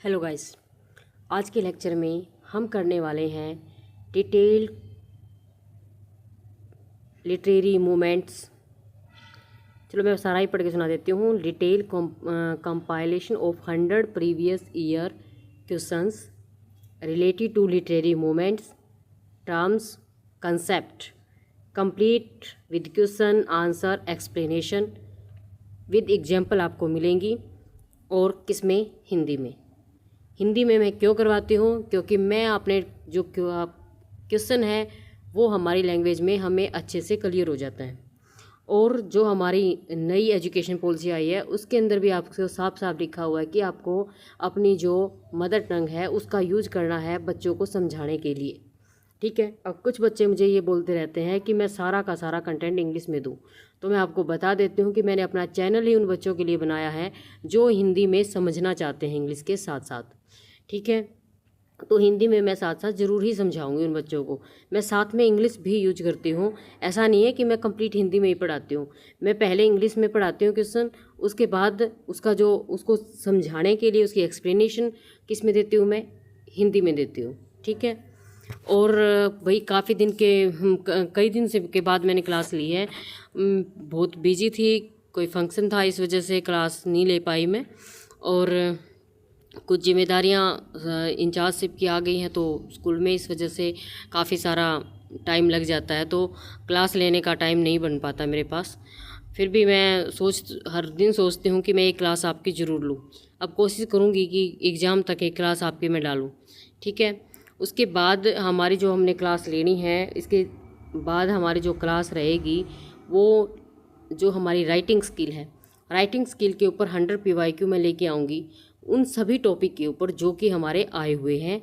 Hello guys, आज के lecture में हम करने वाले हैं डिटेल लिटरेरी मूवमेंट्स। चलो मैं सारा ही पढ़ के सुना देती हूँ। Detail compilation of 100 previous year questions related to literary movements, terms, concept, complete with question answer explanation with example आपको मिलेंगी। और किसमें? हिंदी में। हिंदी में मैं क्यों करवाती हूँ? क्योंकि मैं अपने जो क्वेश्चन है वो हमारी लैंग्वेज में हमें अच्छे से क्लियर हो जाता है। और जो हमारी नई एजुकेशन पॉलिसी आई है उसके अंदर भी आपको साफ साफ लिखा हुआ है कि आपको अपनी जो मदर टंग है उसका यूज करना है बच्चों को समझाने के लिए। ठीक है। अब कुछ बच्चे मुझे ये बोलते रहते हैं कि मैं सारा का सारा कंटेंट इंग्लिश में दूं, तो मैं आपको बता देती हूँ कि मैंने अपना चैनल ही उन बच्चों के लिए बनाया है जो हिंदी में समझना चाहते हैं इंग्लिश के साथ साथ। ठीक है। तो हिंदी में मैं साथ साथ ज़रूर ही समझाऊंगी उन बच्चों को। मैं साथ में इंग्लिश भी यूज करती हूँ। ऐसा नहीं है कि मैं कंप्लीट हिंदी में ही पढ़ाती हूँ। मैं पहले इंग्लिश में पढ़ाती हूँ क्वेश्चन, उसके बाद उसको समझाने के लिए उसकी एक्सप्लेनेशन किस में देती हूँ? मैं हिंदी में देती हूँ। ठीक है। और वही काफ़ी दिन के कई दिन से के बाद मैंने क्लास ली है। बहुत बिजी थी, कोई फंक्शन था, इस वजह से क्लास नहीं ले पाई मैं। और कुछ जिम्मेदारियां इंचार्जशिप की आ गई हैं तो स्कूल में, इस वजह से काफ़ी सारा टाइम लग जाता है, तो क्लास लेने का टाइम नहीं बन पाता मेरे पास। फिर भी मैं हर दिन सोचती हूँ कि मैं एक क्लास आपकी ज़रूर लूँ। अब कोशिश करूँगी कि एग्ज़ाम तक एक क्लास आपकी मैं डालूँ। ठीक है। उसके बाद हमारी जो हमने क्लास लेनी है, इसके बाद हमारी जो क्लास रहेगी वो जो हमारी राइटिंग स्किल है, राइटिंग स्किल के ऊपर 100 PYQ मैं लेके आऊँगी उन सभी टॉपिक के ऊपर जो कि हमारे आए हुए हैं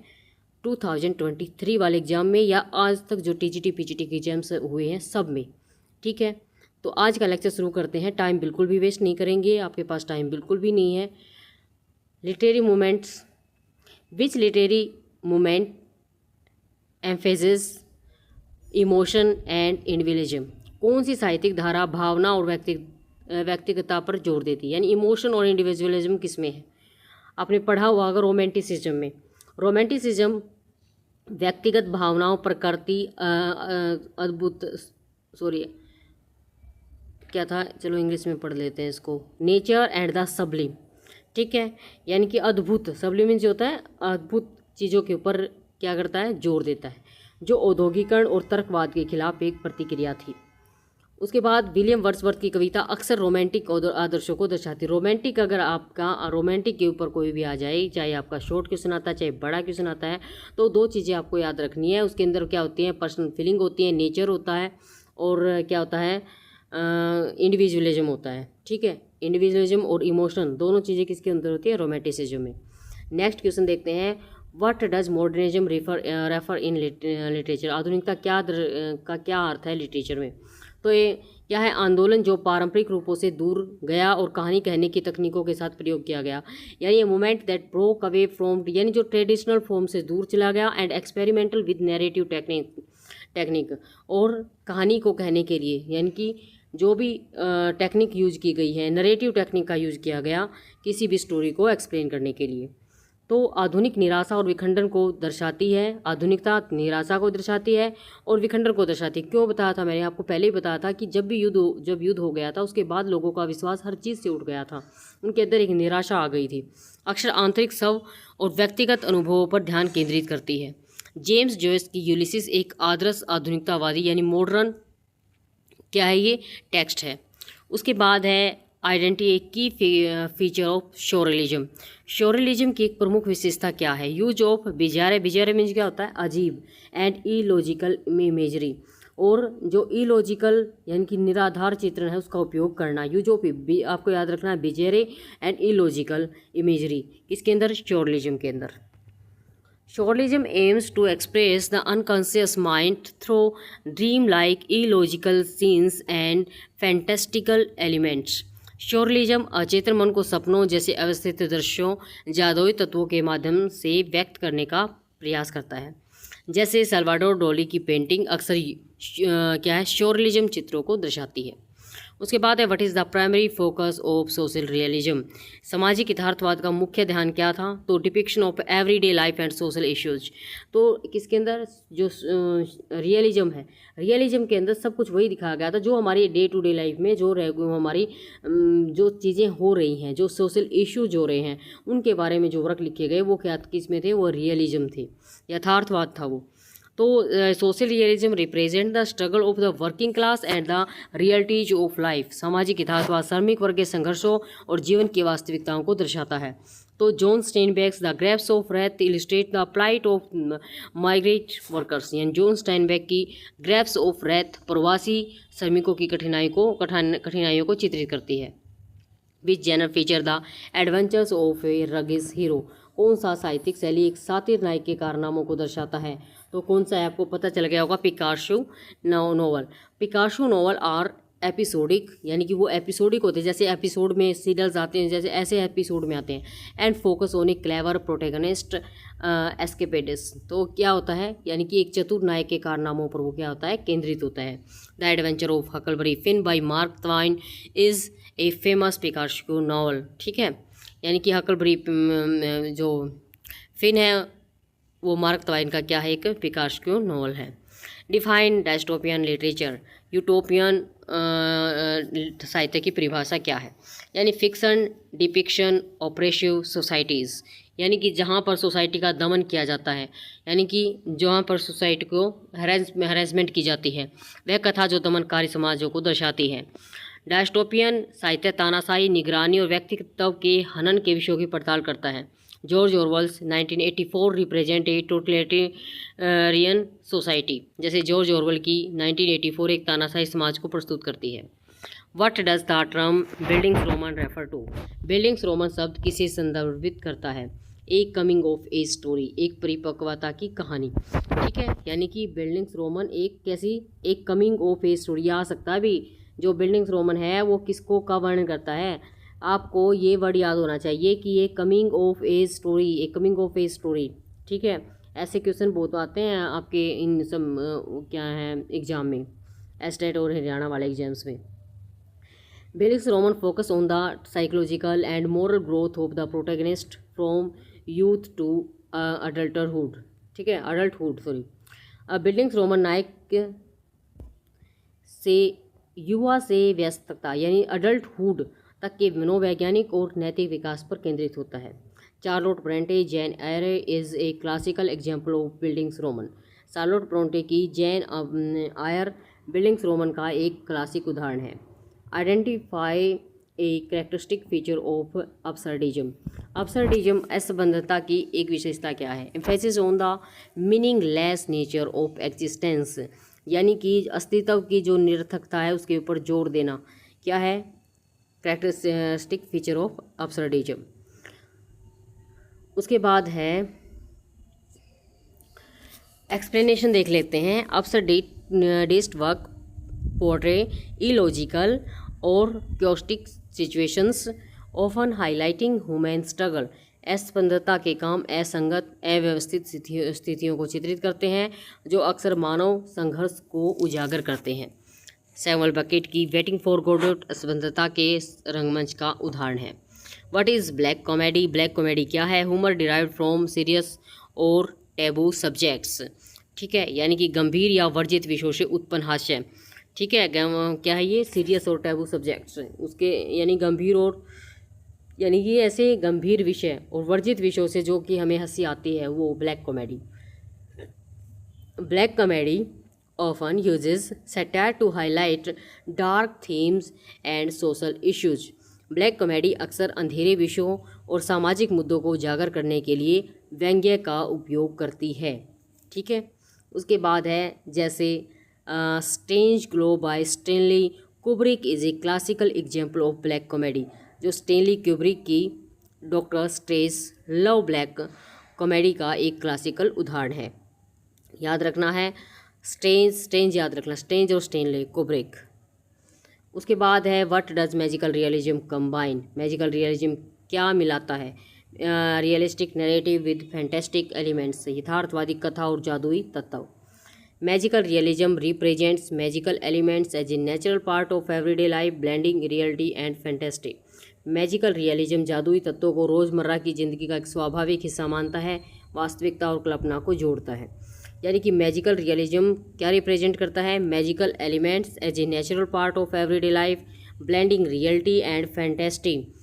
2023 वाले एग्ज़ाम में या आज तक जो TGT PGT के एग्जाम्स हुए हैं सब में। ठीक है। तो आज का लेक्चर शुरू करते हैं। टाइम बिल्कुल भी वेस्ट नहीं करेंगे, आपके पास टाइम बिल्कुल भी नहीं है। Literary movements. Which literary movement emphasis emotion and individualism? कौन सी साहित्यिक धारा भावना और व्यक्तिगतता पर जोर देती है? यानी इमोशन और इंडिविजुअलिज्म किस में है? आपने पढ़ा हुआ अगर रोमांटिसिज्म में, रोमांटिसिज्म व्यक्तिगत भावनाओं, प्रकृति, अद्भुत, सॉरी क्या था, चलो इंग्लिश में पढ़ लेते हैं इसको, नेचर एंड द सबलिम। ठीक है। यानी कि अद्भुत, सबलिम जो होता है अद्भुत चीज़ों के ऊपर क्या करता है? जोर देता है, जो औद्योगिकरण और तर्कवाद के खिलाफ एक प्रतिक्रिया थी। उसके बाद विलियम वर्ड्सवर्थ की कविता अक्सर रोमांटिक आदर्शों को दर्शाती है। रोमांटिक, अगर आपका रोमांटिक के ऊपर कोई भी आ जाए, चाहे आपका शॉर्ट क्वेश्चन आता है चाहे बड़ा क्वेश्चन आता है, तो दो चीज़ें आपको याद रखनी है। उसके अंदर क्या होती हैं? पर्सनल फीलिंग होती है, नेचर होता है, और क्या होता है? इंडिविजुअलिज्म होता है। ठीक है। इंडिविजुअलिज्म और इमोशन दोनों चीज़ें किसके अंदर होती है? रोमांटिसिज्म में। नेक्स्ट क्वेश्चन देखते हैं। What does modernism refer in literature? आधुनिकता का क्या अर्थ है लिटरेचर में? तो ये क्या है? आंदोलन जो पारंपरिक रूपों से दूर गया और कहानी कहने की तकनीकों के साथ प्रयोग किया गया। यानी ये movement that broke away from, यानी जो ट्रेडिशनल फॉर्म से दूर चला गया, and experimental with narrative technique, और कहानी को कहने के लिए यानी कि जो भी टेक्निक यूज की गई है, नरेटिव टेक्निक का यूज किया गया किसी भी स्टोरी को एक्सप्लेन करने के लिए। तो आधुनिक निराशा और विखंडन को दर्शाती है। आधुनिकता निराशा को दर्शाती है और विखंडन को दर्शाती है। क्यों बताया था? मैंने आपको पहले ही बताया था कि जब युद्ध हो गया था उसके बाद लोगों का विश्वास हर चीज़ से उठ गया था, उनके अंदर एक निराशा आ गई थी। अक्सर आंतरिक स्व और व्यक्तिगत अनुभवों पर ध्यान केंद्रित करती है। जेम्स जॉयस की यूलिसिस एक आदर्श आधुनिकतावादी यानी मॉडर्न क्या है ये टेक्स्ट है। उसके बाद है आइडेंटिटी, एक की फीचर ऑफ शोरलिज्म। शोरलिज्म की एक प्रमुख विशेषता क्या है? यूज ऑफ बिजारे, बिजारे मीन्स क्या होता है? अजीब, एंड इलॉजिकल इमेजरी, और जो इलॉजिकल यानी कि निराधार चित्रण है उसका उपयोग करना। यूज ऑफ, आपको याद रखना है, बिजेरे एंड इलॉजिकल इमेजरी किसके अंदर? शोरलिज्म के अंदर। Surrealism aims to express the unconscious mind through dream-like illogical scenes and fantastical elements. Surrealism अचेतन मन को सपनों जैसे अवस्थित दृश्यों, जादुई तत्वों के माध्यम से व्यक्त करने का प्रयास करता है। जैसे सल्वाडोर डाली की पेंटिंग अक्सर क्या है? शोरलिज्म चित्रों को दर्शाती है। उसके बाद है what is the primary focus of social realism, सामाजिक यथार्थवाद का मुख्य ध्यान क्या था, तो depiction of everyday life and social issues. तो किसके अंदर जो रियलिज्म है, रियलिज्म के अंदर सब कुछ वही दिखाया गया था जो हमारी डे टू डे लाइफ में जो हमारी जो चीज़ें हो रही हैं, जो सोशल इश्यूज हो रहे हैं, उनके बारे में जो वर्क लिखे गए वो क्या किस में थे, वो रियलिज्म थे, यथार्थवाद था वो। तो social realism represent the struggle of the working class and the realities of life, सामाजिक यथार्थवाद श्रमिक वर्ग के संघर्षों और जीवन की वास्तविकताओं को दर्शाता है। तो John Steinbeck's the Grapes of Wrath illustrate the plight of migrate workers, यानी जॉन स्टेनबेक की ग्रेव्स ऑफ रेथ प्रवासी श्रमिकों की कठिनाइयों को चित्रित करती है। Which genre feature the adventures of a roguish hero, कौन सा साहित्यिक शैली एक सातिर नायक के कारनामों को दर्शाता है, तो कौन सा है आपको पता चल गया होगा, picaresque novel. Picaresque novel are episodic, यानी कि वो एपिसोडिक होते हैं, जैसे एपिसोड में सीरियल्स आते हैं जैसे ऐसे एपिसोड में आते हैं। And focus on a clever protagonist escapades, तो क्या होता है, यानी कि एक चतुर नायक के कारनामों पर वो क्या होता है, केंद्रित होता है। The adventure of Huckleberry Finn by Mark Twain is a famous picaresque novel, ठीक है, यानी कि हकलबरी जो फिन है वो मार्क ट्वाइन का क्या है, एक पिकासो नॉवल है। डिफाइन डायस्टोपियन लिटरेचर, यूटोपियन साहित्य की परिभाषा क्या है, यानी फिक्शन, डिपिक्शन, ऑपरेसिव सोसाइटीज़, यानी कि जहाँ पर सोसाइटी का दमन किया जाता है, यानी कि जहाँ पर सोसाइटी को हैरेसमेंट की जाती है, वह कथा जो दमनकारी समाजों को दर्शाती है। डायस्टोपियन साहित्य तानाशाही, निगरानी और व्यक्तित्व के हनन के विषयों की पड़ताल करता है। George Orwell's 1984 represent a totalitarian society, जैसे जॉर्ज ऑरवेल की 1984 एक तानाशाही समाज को प्रस्तुत करती है। What does the term bildungsroman refer to, bildungsroman शब्द किसे संदर्भित करता है, एक कमिंग ऑफ एज स्टोरी, एक परिपक्वता की कहानी, ठीक है, यानी कि बिल्डिंग्स रोमन एक कैसी, एक कमिंग ऑफ एज स्टोरी आ सकता है भी, जो बिल्डिंग्स रोमन है वो किसको का वर्णन करता है, आपको ये वर्ड याद होना चाहिए कि ये कमिंग ऑफ एज स्टोरी, एक कमिंग ऑफ एज स्टोरी, ठीक है। ऐसे क्वेश्चन बहुत आते हैं आपके इन सब क्या है एग्जाम में, एस्टेट और हरियाणा वाले एग्जाम्स में। Bildungsroman focus on the psychological and moral growth of the protagonist from youth to adulterhood, ठीक है, अडल्टहुड सॉरी। बिल्डिंग्स रोमन नायक से युवा से व्यस्तता यानी अडल्टहुड तक के मनोवैज्ञानिक और नैतिक विकास पर केंद्रित होता है। Charlotte Bronte Jain array is a classical example of buildings Roman, Charlotte Bronte की जैन आयर बिल्डिंग्स रोमन का एक क्लासिक उदाहरण है। Identify a characteristic feature of absurdism, absurdism असंबद्धता की एक विशेषता क्या है, emphasis on the meaningless nature of existence, यानी कि अस्तित्व की जो निरर्थकता है उसके ऊपर जोर देना, क्या है, कैरेक्टरिस्टिक फीचर ऑफ अपसर्डिज्म। उसके बाद है एक्सप्लेनेशन देख लेते हैं। अपसर्डिस्ट वर्क पोर्ट्रे इलॉजिकल और chaotic situations often highlighting human struggle, असंबद्धता के काम असंगत अव्यवस्थित स्थितियों को चित्रित करते हैं जो अक्सर मानव संघर्ष को उजागर करते हैं। सैमुअल बकेट की वेटिंग फॉर गोडोट असंबद्धता के रंगमंच का उदाहरण है। What is black comedy, black comedy क्या है, ह्यूमर डिराइव्ड फ्रॉम सीरियस और टैबू सब्जेक्ट्स, ठीक है, यानी कि गंभीर या वर्जित विषयों से उत्पन्न हास्य, ठीक है, क्या है ये, सीरियस और टैबू सब्जेक्ट्स, उसके यानी गंभीर और यानी कि ऐसे गंभीर विषय और वर्जित विषयों से जो कि हमें हंसी आती है वो black comedy. Black comedy often uses satire to highlight dark themes and social issues. Black comedy अक्सर अंधेरे विषयों और सामाजिक मुद्दों को उजागर करने के लिए व्यंग्य का उपयोग करती है, ठीक है। उसके बाद है जैसे Strangelove by Stanley Kubrick is a classical example of black comedy, जो स्टैनली कुब्रिक की Doctor Strangelove black comedy का एक क्लासिकल उदाहरण है। याद रखना है स्ट्रेंज याद रखना, स्ट्रेंज और स्टैनली कुब्रिक। उसके बाद है what does magical realism combine, magical realism क्या मिलाता है, realistic narrative with fantastic elements, यथार्थवादी कथा और जादुई तत्व। Magical realism represents magical elements as a natural part of everyday life, blending reality and fantastic. Magical realism जादुई तत्वों को रोज़मर्रा की ज़िंदगी का एक स्वाभाविक हिस्सा मानता है, वास्तविकता और कल्पना को जोड़ता है। यानी कि मैजिकल रियलिज्म क्या रिप्रेजेंट करता है? Magical elements as a natural part of everyday life, blending reality and fantastic.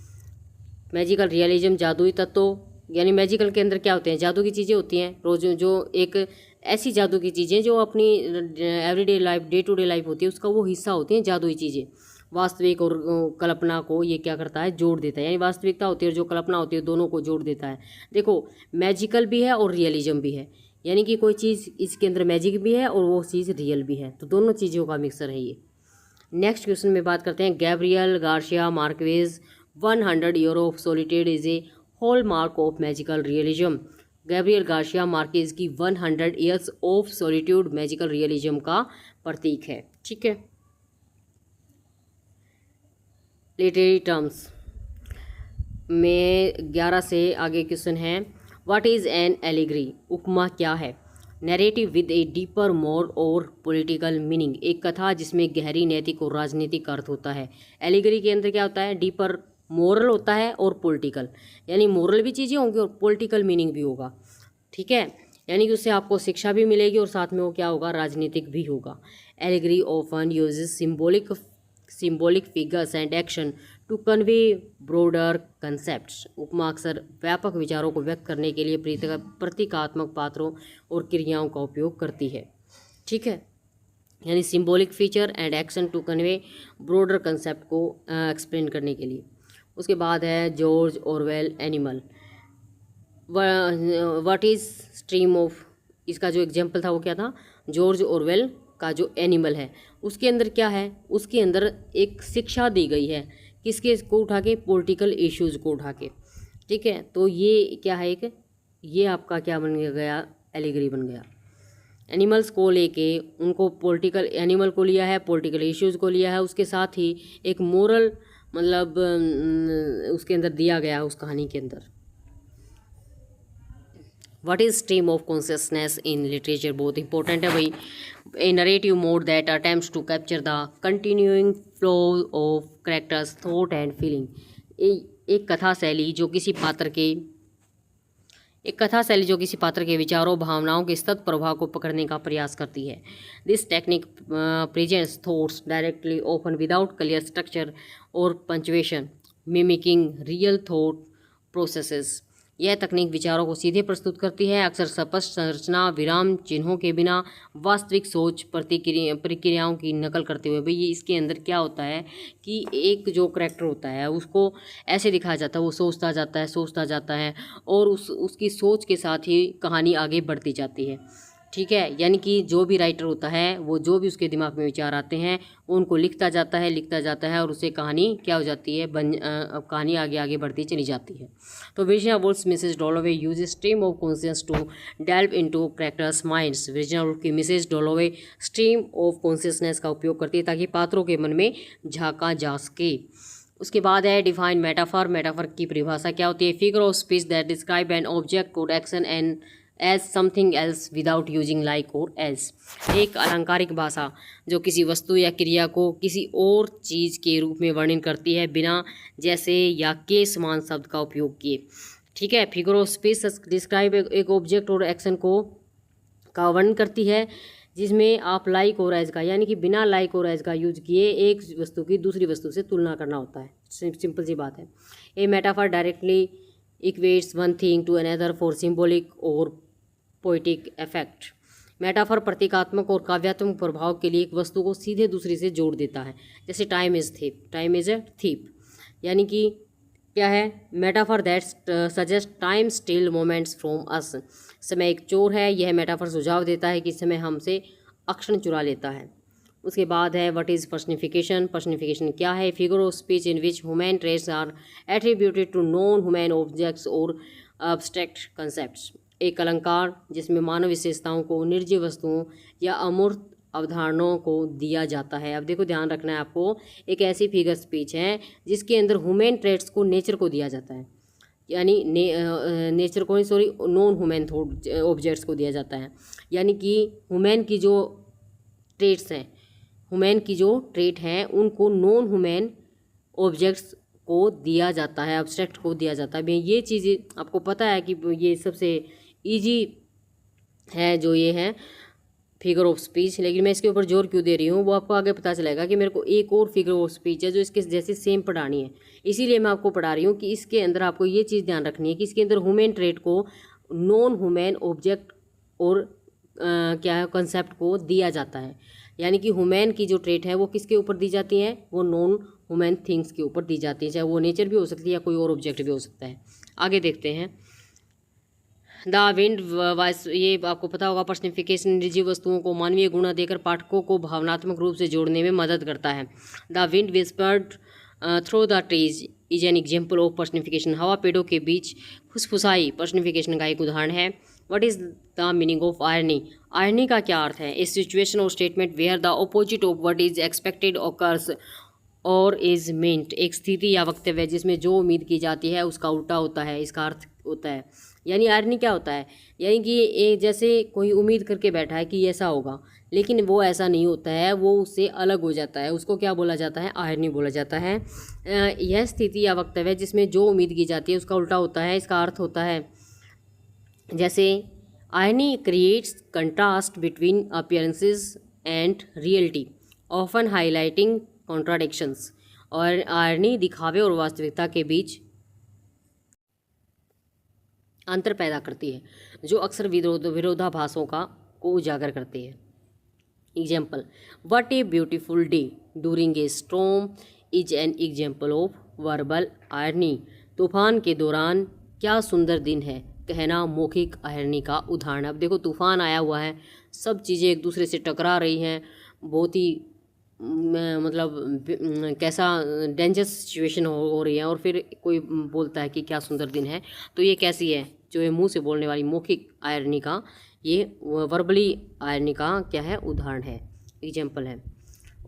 Magical realism जादुई तत्वों, यानी मैजिकल के अंदर क्या होते हैं? जादू की चीज़ें होती हैं, रोज जो एक ऐसी जादू की चीज़ें जो अपनी everyday life, day to day life होती है, उसका वो हिस्सा होती हैं जादुई चीज़ें। वास्तविक और कल्पना को ये क्या करता है? जोड़ देता है। यानी वास्तविकता होती है और जो कल्पना होती है, दोनों को जोड़ देता है। देखो, मैजिकल भी है और रियलिज्म भी है, यानी कि कोई चीज़ इसके अंदर मैजिक भी है और वो चीज़ रियल भी है, तो दोनों चीज़ों का मिक्सर है ये। नेक्स्ट क्वेश्चन में बात करते हैं। Gabriel Garcia Marquez 100 year of solitude is a hallmark of magical realism. Gabriel Garcia Marquez की 100 years of solitude magical realism का प्रतीक है। ठीक है। लिटरेरी टर्म्स में 11 से आगे क्वेश्चन है। What is an allegory? उपमा क्या है? Narrative with a deeper moral or political meaning, एक कथा जिसमें गहरी नैतिक और राजनीतिक अर्थ होता है। एलिगरी के अंदर क्या होता है? डीपर मोरल होता है और पॉलिटिकल, यानी मोरल भी चीज़ें होंगी और पॉलिटिकल मीनिंग भी होगा। ठीक है, यानी कि उससे आपको शिक्षा भी मिलेगी और साथ में वो क्या होगा? राजनीतिक भी होगा। Allegory often uses symbolic figures and action to convey broader concepts. उपमा अक्सर व्यापक विचारों को व्यक्त करने के लिए प्रतीकात्मक पात्रों और क्रियाओं का उपयोग करती है। ठीक है, यानी symbolic feature and action to convey broader concept को एक्सप्लेन करने के लिए। उसके बाद है George Orwell Animal. What is stream of, इसका जो एग्जाम्पल था वो क्या था? जॉर्ज ऑरवेल का जो एनिमल है उसके अंदर क्या है? उसके अंदर एक शिक्षा दी गई है, किसके को उठा के? पॉलिटिकल इश्यूज़ को उठा के। ठीक है, तो ये क्या है? एक ये आपका क्या बन गया? एलिगरी बन गया। एनिमल्स को लेके उनको पॉलिटिकल, एनिमल को लिया है, पॉलिटिकल इश्यूज़ को लिया है, उसके साथ ही एक मोरल मतलब उसके अंदर दिया गया उस कहानी के अंदर। What is stream of consciousness in literature? बहुत इंपॉर्टेंट है भाई। A narrative mode that attempts to capture the continuing flow of character's thought and feeling. एक कथा शैली जो किसी पात्र के विचारों, भावनाओं के सतत प्रभाव को पकड़ने का प्रयास करती है। This technique presents thoughts directly, often without clear structure or punctuation, mimicking real thought processes. यह तकनीक विचारों को सीधे प्रस्तुत करती है, अक्सर स्पष्ट संरचना, विराम चिन्हों के बिना वास्तविक सोच प्रक्रियाओं की नकल करते हुए। भाई ये इसके अंदर क्या होता है कि एक जो करैक्टर होता है उसको ऐसे दिखाया जाता है, वो सोचता जाता है और उसकी सोच के साथ ही कहानी आगे बढ़ती जाती है। ठीक है, यानी कि जो भी राइटर होता है वो जो भी उसके दिमाग में विचार आते हैं उनको लिखता जाता है और उससे कहानी क्या हो जाती है? कहानी आगे बढ़ती चली जाती है। तो Virginia Woolf Mrs Dalloway use stream of conscious to delve into characters' minds. Virginia Woolf की Mrs Dalloway stream of consciousness का उपयोग करती है ताकि पात्रों के मन में झांका जा सके। उसके बाद है डिफाइन मेटाफर। मेटाफर की परिभाषा क्या होती है? Figure of speech that describe an object or action and as something else without using like or as. एक अलंकारिक भाषा जो किसी वस्तु या क्रिया को किसी और चीज़ के रूप में वर्णन करती है बिना जैसे या के समान शब्द का उपयोग किए। ठीक है, फिगर ऑफ स्पीच डिस्क्राइब एक ऑब्जेक्ट और एक्शन का वर्णन करती है जिसमें आप लाइक और एज का, यानी कि बिना लाइक और एज का यूज किए एक वस्तु की दूसरी वस्तु से तुलना करना होता है। सिंपल सी बात है। A metaphor directly equates one thing to another for symbolic or poetic effect. Metaphor प्रतीकात्मक और काव्यात्मक प्रभाव के लिए एक वस्तु को सीधे दूसरी से जोड़ देता है। जैसे टाइम इज ए थीप, यानी कि क्या है? Metaphor that suggest time still moments from us. समय एक चोर है, यह मेटाफर सुझाव देता है कि समय हमसे अक्षण चुरा लेता है। उसके बाद है व्हाट इज़ पर्सनिफिकेशन। पर्सनिफिकेशन क्या है? Figure of speech in which human traits are attributed to non human objects or abstract concepts. एक अलंकार जिसमें मानव विशेषताओं को निर्जीव वस्तुओं या अमूर्त अवधारणाओं को दिया जाता है। अब देखो, ध्यान रखना है आपको, एक ऐसी फिगर स्पीच है जिसके अंदर ह्यूमन ट्रेट्स को, नेचर को दिया जाता है। यानी नेचर को, sorry, non human thought objects को दिया जाता है। यानी कि ह्यूमन की जो ट्रेट्स हैं, ह्यूमन की जो ट्रेट हैं उनको नॉन ह्यूमन ऑब्जेक्ट्स को दिया जाता है, एब्स्ट्रैक्ट को दिया जाता है। ये चीज़ें आपको पता है कि ये सबसे इजी है जो ये है फिगर ऑफ स्पीच, लेकिन मैं इसके ऊपर जोर क्यों दे रही हूँ वो आपको आगे पता चलेगा कि मेरे को एक और फिगर ऑफ स्पीच है जो इसके जैसे सेम पढ़ानी है, इसीलिए मैं आपको पढ़ा रही हूँ कि इसके अंदर आपको ये चीज़ ध्यान रखनी है कि इसके अंदर ह्यूमन ट्रेट को नॉन ह्यूमन ऑब्जेक्ट और क्या है कंसेप्ट को दिया जाता है। यानी कि ह्यूमन की जो ट्रेट है वो किसके ऊपर दी जाती है, वो नॉन ह्यूमन थिंग्स के ऊपर दी जाती है, चाहे वो नेचर भी हो सकती है या कोई और ऑब्जेक्ट भी हो सकता है। आगे देखते हैं। द विंड वॉइस, ये आपको पता होगा, पर्सनिफिकेशन निर्जीव वस्तुओं को मानवीय गुण देकर पाठकों को भावनात्मक रूप से जोड़ने में मदद करता है। The wind whispered through the trees is an example of personification. हवा पेड़ों के बीच फुसफुसाई पर्सनिफिकेशन का एक उदाहरण है। What is the meaning of irony? Irony का क्या अर्थ है? A situation or statement where the opposite of what is expected occurs or is meant. एक स्थिति या वक्तव्य जिसमें जो उम्मीद की जाती है उसका उल्टा होता है, इसका अर्थ होता है। यानी आयरनी क्या होता है? यानी कि एक जैसे कोई उम्मीद करके बैठा है कि ऐसा होगा, लेकिन वो ऐसा नहीं होता है, वो उससे अलग हो जाता है, उसको क्या बोला जाता है? आयरनी बोला जाता है। यह स्थिति या वक्तव्य जिसमें जो उम्मीद की जाती है उसका उल्टा होता है, इसका अर्थ होता है जैसे irony creates contrast between appearances and reality, often highlighting contradictions. और आयरनी दिखावे और वास्तविकता के बीच अंतर पैदा करती है, जो अक्सर विरोधाभासों को उजागर करती है। Example, what a beautiful day during a storm is an example of verbal irony. तूफान के दौरान क्या सुंदर दिन है, कहना मौखिक आयरनी का उदाहरण। अब देखो तूफान आया हुआ है, सब चीज़ें एक दूसरे से टकरा रही हैं, बहुत ही मतलब कैसा डेंजरस सिचुएशन हो रही है, और फिर कोई बोलता है कि क्या सुंदर दिन है। तो ये कैसी है? जो ये मुंह से बोलने वाली मौखिक आयरनी का, ये वर्बली आयरनी का क्या है? उदाहरण है, एग्जाम्पल है।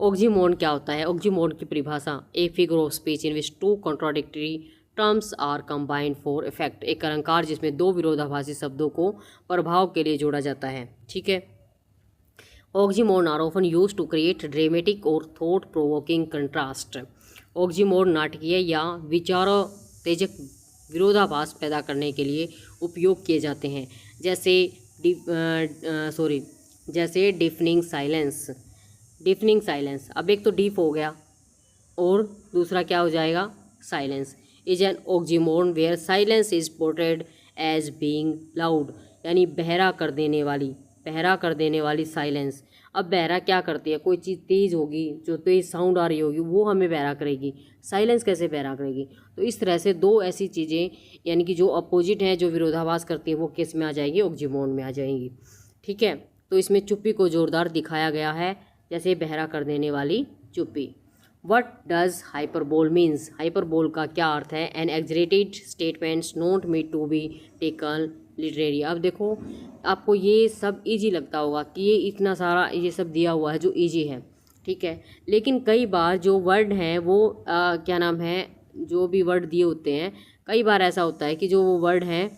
ऑक्सीमोरन क्या होता है? ऑक्सीमोरन की परिभाषा, a figure of speech in which two contradictory terms are combined for effect. एक अलंकार जिसमें दो विरोधाभासी शब्दों को प्रभाव के लिए जोड़ा जाता है। ठीक है। Oxymoron are often used to create dramatic or thought provoking contrast. Oxymoron नाटकीय या विचारोत्तेजक विरोधाभास पैदा करने के लिए उपयोग किए जाते हैं, जैसे डिफनिंग साइलेंस। डिफनिंग साइलेंस, अब एक तो डीप हो गया और दूसरा क्या हो जाएगा? Silence. Is an oxymoron where silence is portrayed as being loud, यानी बहरा कर देने वाली साइलेंस। अब बहरा क्या करती है? कोई चीज़ तेज़ होगी, जो तेज़ साउंड आ रही होगी वो हमें बहरा करेगी, साइलेंस कैसे बहरा करेगी? तो इस तरह से दो ऐसी चीज़ें, यानी कि जो अपोजिट हैं, जो विरोधाभास करती हैं, वो किस में आ जाएगी? ऑक्सीमोरन में आ जाएंगी। ठीक है। तो इसमें चुप्पी को जोरदार दिखाया गया है, जैसे बहरा कर देने वाली चुप्पी। What does hyperbole means? Hyperbole का क्या अर्थ है? An exaggerated statements not meant to be taken literary। अब देखो आपको ये सब इजी लगता होगा कि ये इतना सारा ये सब दिया हुआ है जो इजी है, ठीक है, लेकिन कई बार जो वर्ड हैं वो क्या नाम है, जो भी वर्ड दिए होते हैं, कई बार ऐसा होता है कि जो वो वर्ड हैं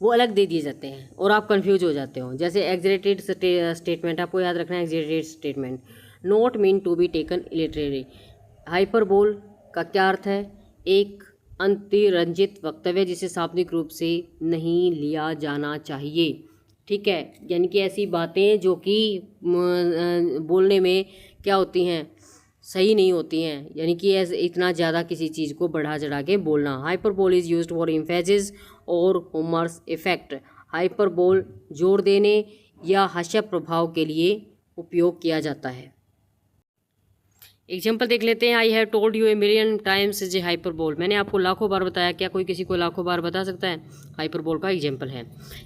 वो अलग दे दिए जाते हैं और आप कंफ्यूज हो जाते हो। जैसे एग्जैगरेटेड स्टेटमेंट, आपको याद रखना है exaggerated statement not meant to be taken literary. Hyperbole का क्या अर्थ है? एक अतिरंजित वक्तव्य जिसे शाब्दिक रूप से नहीं लिया जाना चाहिए। ठीक है, यानी कि ऐसी बातें जो कि बोलने में क्या होती हैं, सही नहीं होती हैं, यानी कि ऐसे इतना ज़्यादा किसी चीज़ को बढ़ा चढ़ा के बोलना। Hyperbole is used for emphasis और ह्यूमरस इफेक्ट। हाइपरबोल जोर देने या हास्य प्रभाव के लिए उपयोग किया जाता है। एग्जाम्पल देख लेते हैं। I have told U a million times is a hyperbole. मैंने आपको लाखों बार बताया, क्या कोई किसी को लाखों बार बता सकता है? हाइपरबोल का एग्जाम्पल है।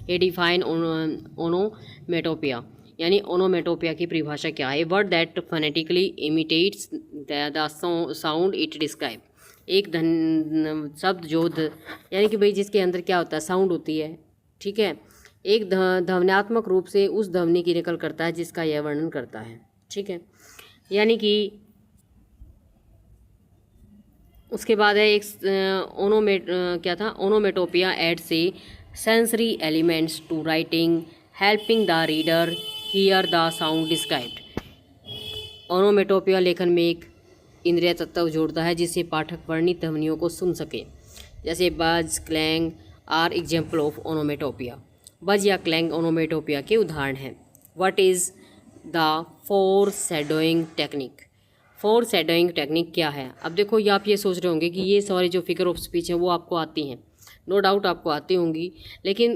ए डिफाइन ओनोमेटोपिया, यानी ओनोमेटोपिया की परिभाषा क्या है? Word that phonetically imitates the sound it describe. एक शब्द जो यानी कि भाई जिसके अंदर क्या होता है, साउंड होती है, ठीक है, एक ध्वन्यात्मक रूप से उस ध्वनि की नकल करता है जिसका यह वर्णन करता है। ठीक है, यानी कि उसके बाद है एक क्या था, onomatopoeia adds a sensory elements to writing helping the reader hear the sound described. Onomatopoeia लेखन में एक इंद्रिय तत्व जोड़ता है जिससे पाठक वर्णित ध्वनियों को सुन सके। जैसे buzz, clang are example of onomatopoeia. Buzz या क्लैंग ओनोमेटोपिया के उदाहरण हैं। What is the foreshadowing technique. Foreshadowing technique क्या है? अब देखो, ये आप ये सोच रहे होंगे कि ये सारी जो फिगर ऑफ स्पीच है वो आपको आती हैं। नो डाउट आपको आती होंगी, लेकिन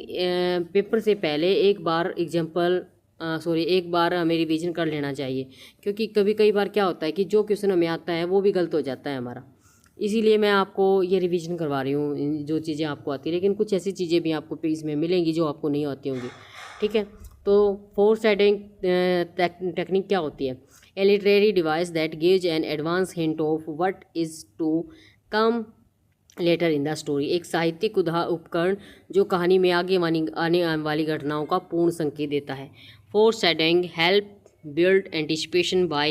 पेपर से पहले एक बार हमें रिवीजन कर लेना चाहिए, क्योंकि कई बार क्या होता है कि जो क्वेश्चन हमें आता है वो भी गलत हो जाता है हमारा। इसीलिए मैं आपको ये रिवीजन करवा रही हूँ जो चीज़ें आपको आती है, लेकिन कुछ ऐसी चीज़ें भी आपको पेज में मिलेंगी जो आपको नहीं आती होंगी। ठीक है, तो फोर शैडोइंग टेक्निक क्या होती है? A literary device that gives an advance hint of what is to come later in the story। एक साहित्यिक उपकरण जो कहानी में आने वाली घटनाओं का पूर्ण संकेत देता है। Foreshadowing help build anticipation by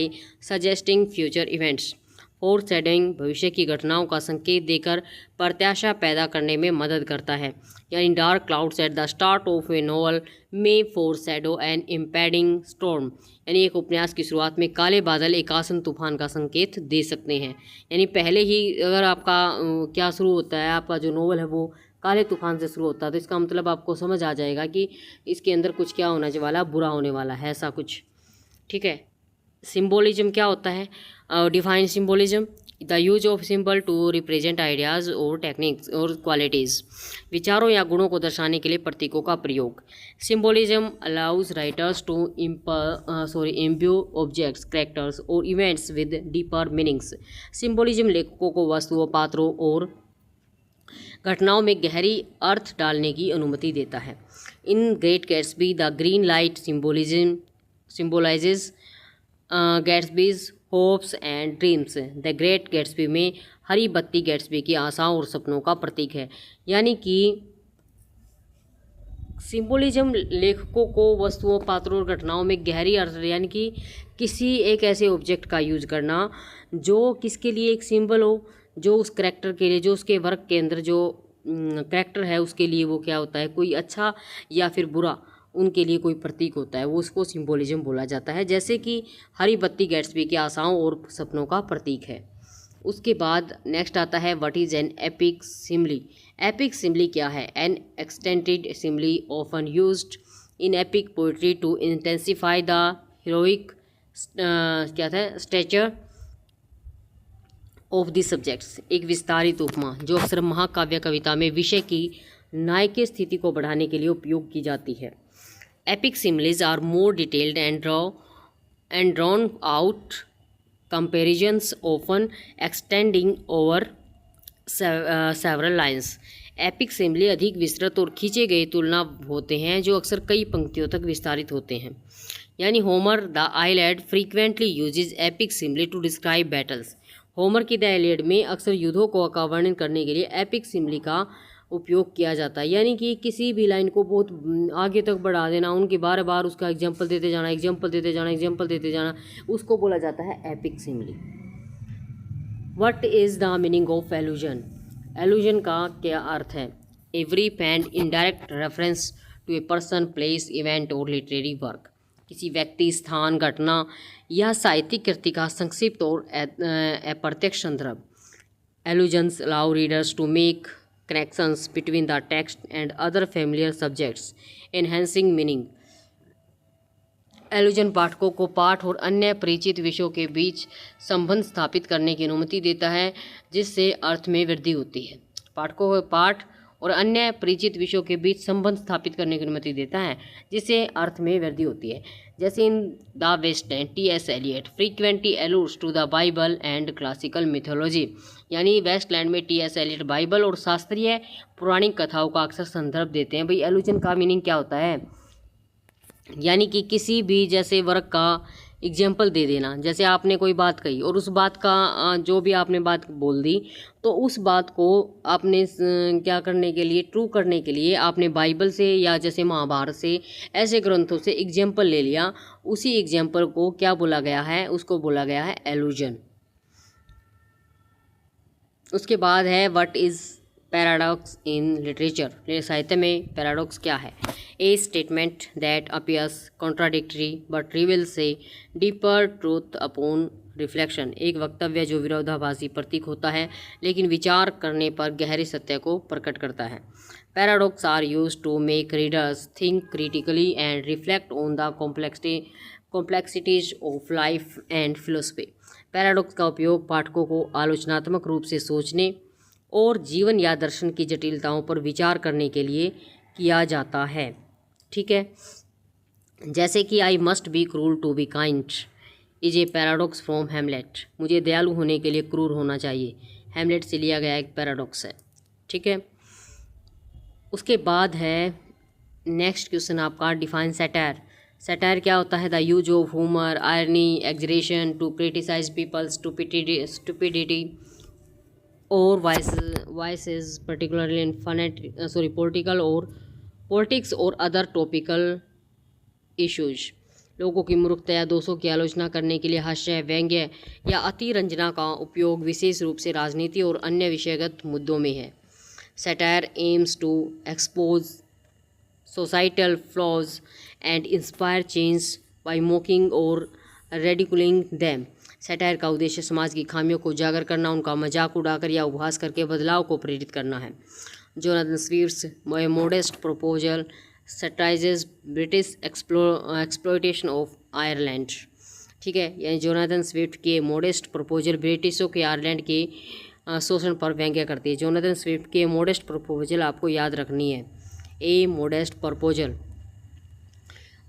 suggesting future events। फोरशैडोइंग भविष्य की घटनाओं का संकेत देकर प्रत्याशा पैदा करने में मदद करता है। यानी dark clouds at the start of A novel में फोरशैडो एन इम्पैडिंग स्टॉर्म। यानी एक उपन्यास की शुरुआत में काले बादल एक आसन तूफान का संकेत दे सकते हैं। यानी पहले ही अगर आपका क्या शुरू होता है, आपका जो नॉवल है वो काले तूफान से शुरू होता है, तो इसका मतलब आपको समझ आ जाएगा कि इसके अंदर कुछ क्या होने वाला, बुरा होने वाला है, ऐसा कुछ। ठीक है। सिम्बोलिज्म क्या होता है? Define symbolism the use of symbol to represent ideas or techniques or qualities. विचारों या गुणों को दर्शाने के लिए प्रतीकों का प्रयोग। Symbolism allows writers to imbue objects, characters or events with deeper meanings. Symbolism लेखकों को वस्तुओं, पात्रों और घटनाओं में गहरी अर्थ डालने की अनुमति देता है। In Great Gatsby the green light symbolises Gatsby's hopes and dreams. The Great Gatsby में हरी बत्ती गैट्सबी की आशाओं और सपनों का प्रतीक है। यानी कि सिंबोलिज्म लेखकों को वस्तुओं, पात्रों और घटनाओं में गहरी अर्थ, यानी कि किसी एक ऐसे ऑब्जेक्ट का यूज करना जो किसके लिए एक सिंबल हो, जो उस करैक्टर के लिए, जो उसके वर्क के अंदर जो करैक्टर है उसके लिए वो क्या होता है, कोई अच्छा या फिर बुरा, उनके लिए कोई प्रतीक होता है, वो उसको सिंबोलिज्म बोला जाता है। जैसे कि हरी बत्ती गैट्सबी की आशाओं और सपनों का प्रतीक है। उसके बाद नेक्स्ट आता है what is an epic simile. Epic simile क्या है? An extended simile often used in epic poetry to intensify the heroic क्या था स्टेचर ऑफ द सब्जेक्ट्स। एक विस्तारित उपमा जो अक्सर महाकाव्य कविता में विषय की नायक की स्थिति को बढ़ाने के लिए उपयोग की जाती है। Epic similes are more detailed and drawn out comparisons, often extending over several lines। Epic simile अधिक विस्तृत और खींचे गए तुलना होते हैं जो अक्सर कई पंक्तियों तक विस्तारित होते हैं। यानी Homer the Iliad frequently uses epic simile to describe battles. Homer की द आइलियड में अक्सर युद्धों का वर्णन करने के लिए एपिक सिमली का उपयोग किया जाता है। यानी कि किसी भी लाइन को बहुत आगे तक बढ़ा देना, उनके बार बार उसका एग्जाम्पल देते जाना, एग्जाम्पल देते जाना, उसको बोला जाता है epic simile. What is the meaning of allusion. Allusion का क्या अर्थ है? एवरी and indirect reference to a person, place, event or literary work. किसी व्यक्ति, स्थान, घटना या साहित्यिक कृति का संक्षिप्त और अप्रत्यक्ष संदर्भ। Allusions allow readers to make connections between the text and other familiar subjects, enhancing meaning। Allusion पाठकों को पाठ और अन्य परिचित विषयों के बीच संबंध स्थापित करने की अनुमति देता है, जिससे अर्थ में वृद्धि होती है। पाठकों को पाठ और अन्य परिचित विषयों के बीच संबंध स्थापित करने की अनुमति देता है, जिससे अर्थ में वृद्धि होती है। जैसे in the Waste Land T S. Eliot frequently alludes to the Bible and classical mythology. यानी वेस्टलैंड में टी.एस. एलियट बाइबल और शास्त्रीय पौराणिक कथाओं का अक्सर संदर्भ देते हैं। भाई एलूजन का मीनिंग क्या होता है? यानी कि किसी भी जैसे वर्क का एग्जाम्पल दे देना। जैसे आपने कोई बात कही और उस बात का जो भी आपने बात बोल दी, तो उस बात को आपने क्या करने के लिए, ट्रू करने के लिए आपने बाइबल से या जैसे महाभारत से ऐसे ग्रंथों से एग्जाम्पल ले लिया। उसी एग्जाम्पल को क्या बोला गया है? उसको बोला गया है एलूजन। उसके बाद है what is paradox in literature, साहित्य में पैराडॉक्स क्या है। ए statement that appears contradictory but reveals A deeper truth upon reflection, एक वक्तव्य जो विरोधाभासी प्रतीक होता है लेकिन विचार करने पर गहरे सत्य को प्रकट करता है। Paradox are used to make readers think critically and reflect on the complexities of life and philosophy. Paradox का उपयोग पाठकों को आलोचनात्मक रूप से सोचने और जीवन या दर्शन की जटिलताओं पर विचार करने के लिए किया जाता है। ठीक है, जैसे कि I must be cruel to be kind is a paradox from Hamlet, मुझे दयालु होने के लिए क्रूर होना चाहिए, हेमलेट से लिया गया एक पैराडॉक्स है। ठीक है, उसके बाद है नेक्स्ट क्वेश्चन आपका डिफाइन सैटायर। सैटायर क्या होता है? The use of humour, irony, exaggeration to criticise people stupidity or vices particularly in politics or other topical issues. लोगों की मूर्खता या दोषों की आलोचना करने के लिए हास्य, व्यंग्य या अतिरंजना का उपयोग विशेष रूप से राजनीति और अन्य विषयगत मुद्दों में है। Satire aims to expose societal flaws and inspire change by mocking or ridiculing them। Satire का उद्देश्य समाज की खामियों को उजागर करना, उनका मजाक उड़ाकर या उपहास करके बदलाव को प्रेरित करना है। Jonathan Swift's Modest Proposal satirises British exploitation of Ireland. ठीक है, यानी जोनाथन स्विफ्ट के मोडेस्ट प्रपोजल ब्रिटिशों के आयरलैंड के शोषण पर व्यंग्य करती है। जोनाथन स्विफ्ट के मोडेस्ट प्रपोजल आपको याद रखनी है। A Modest Proposal.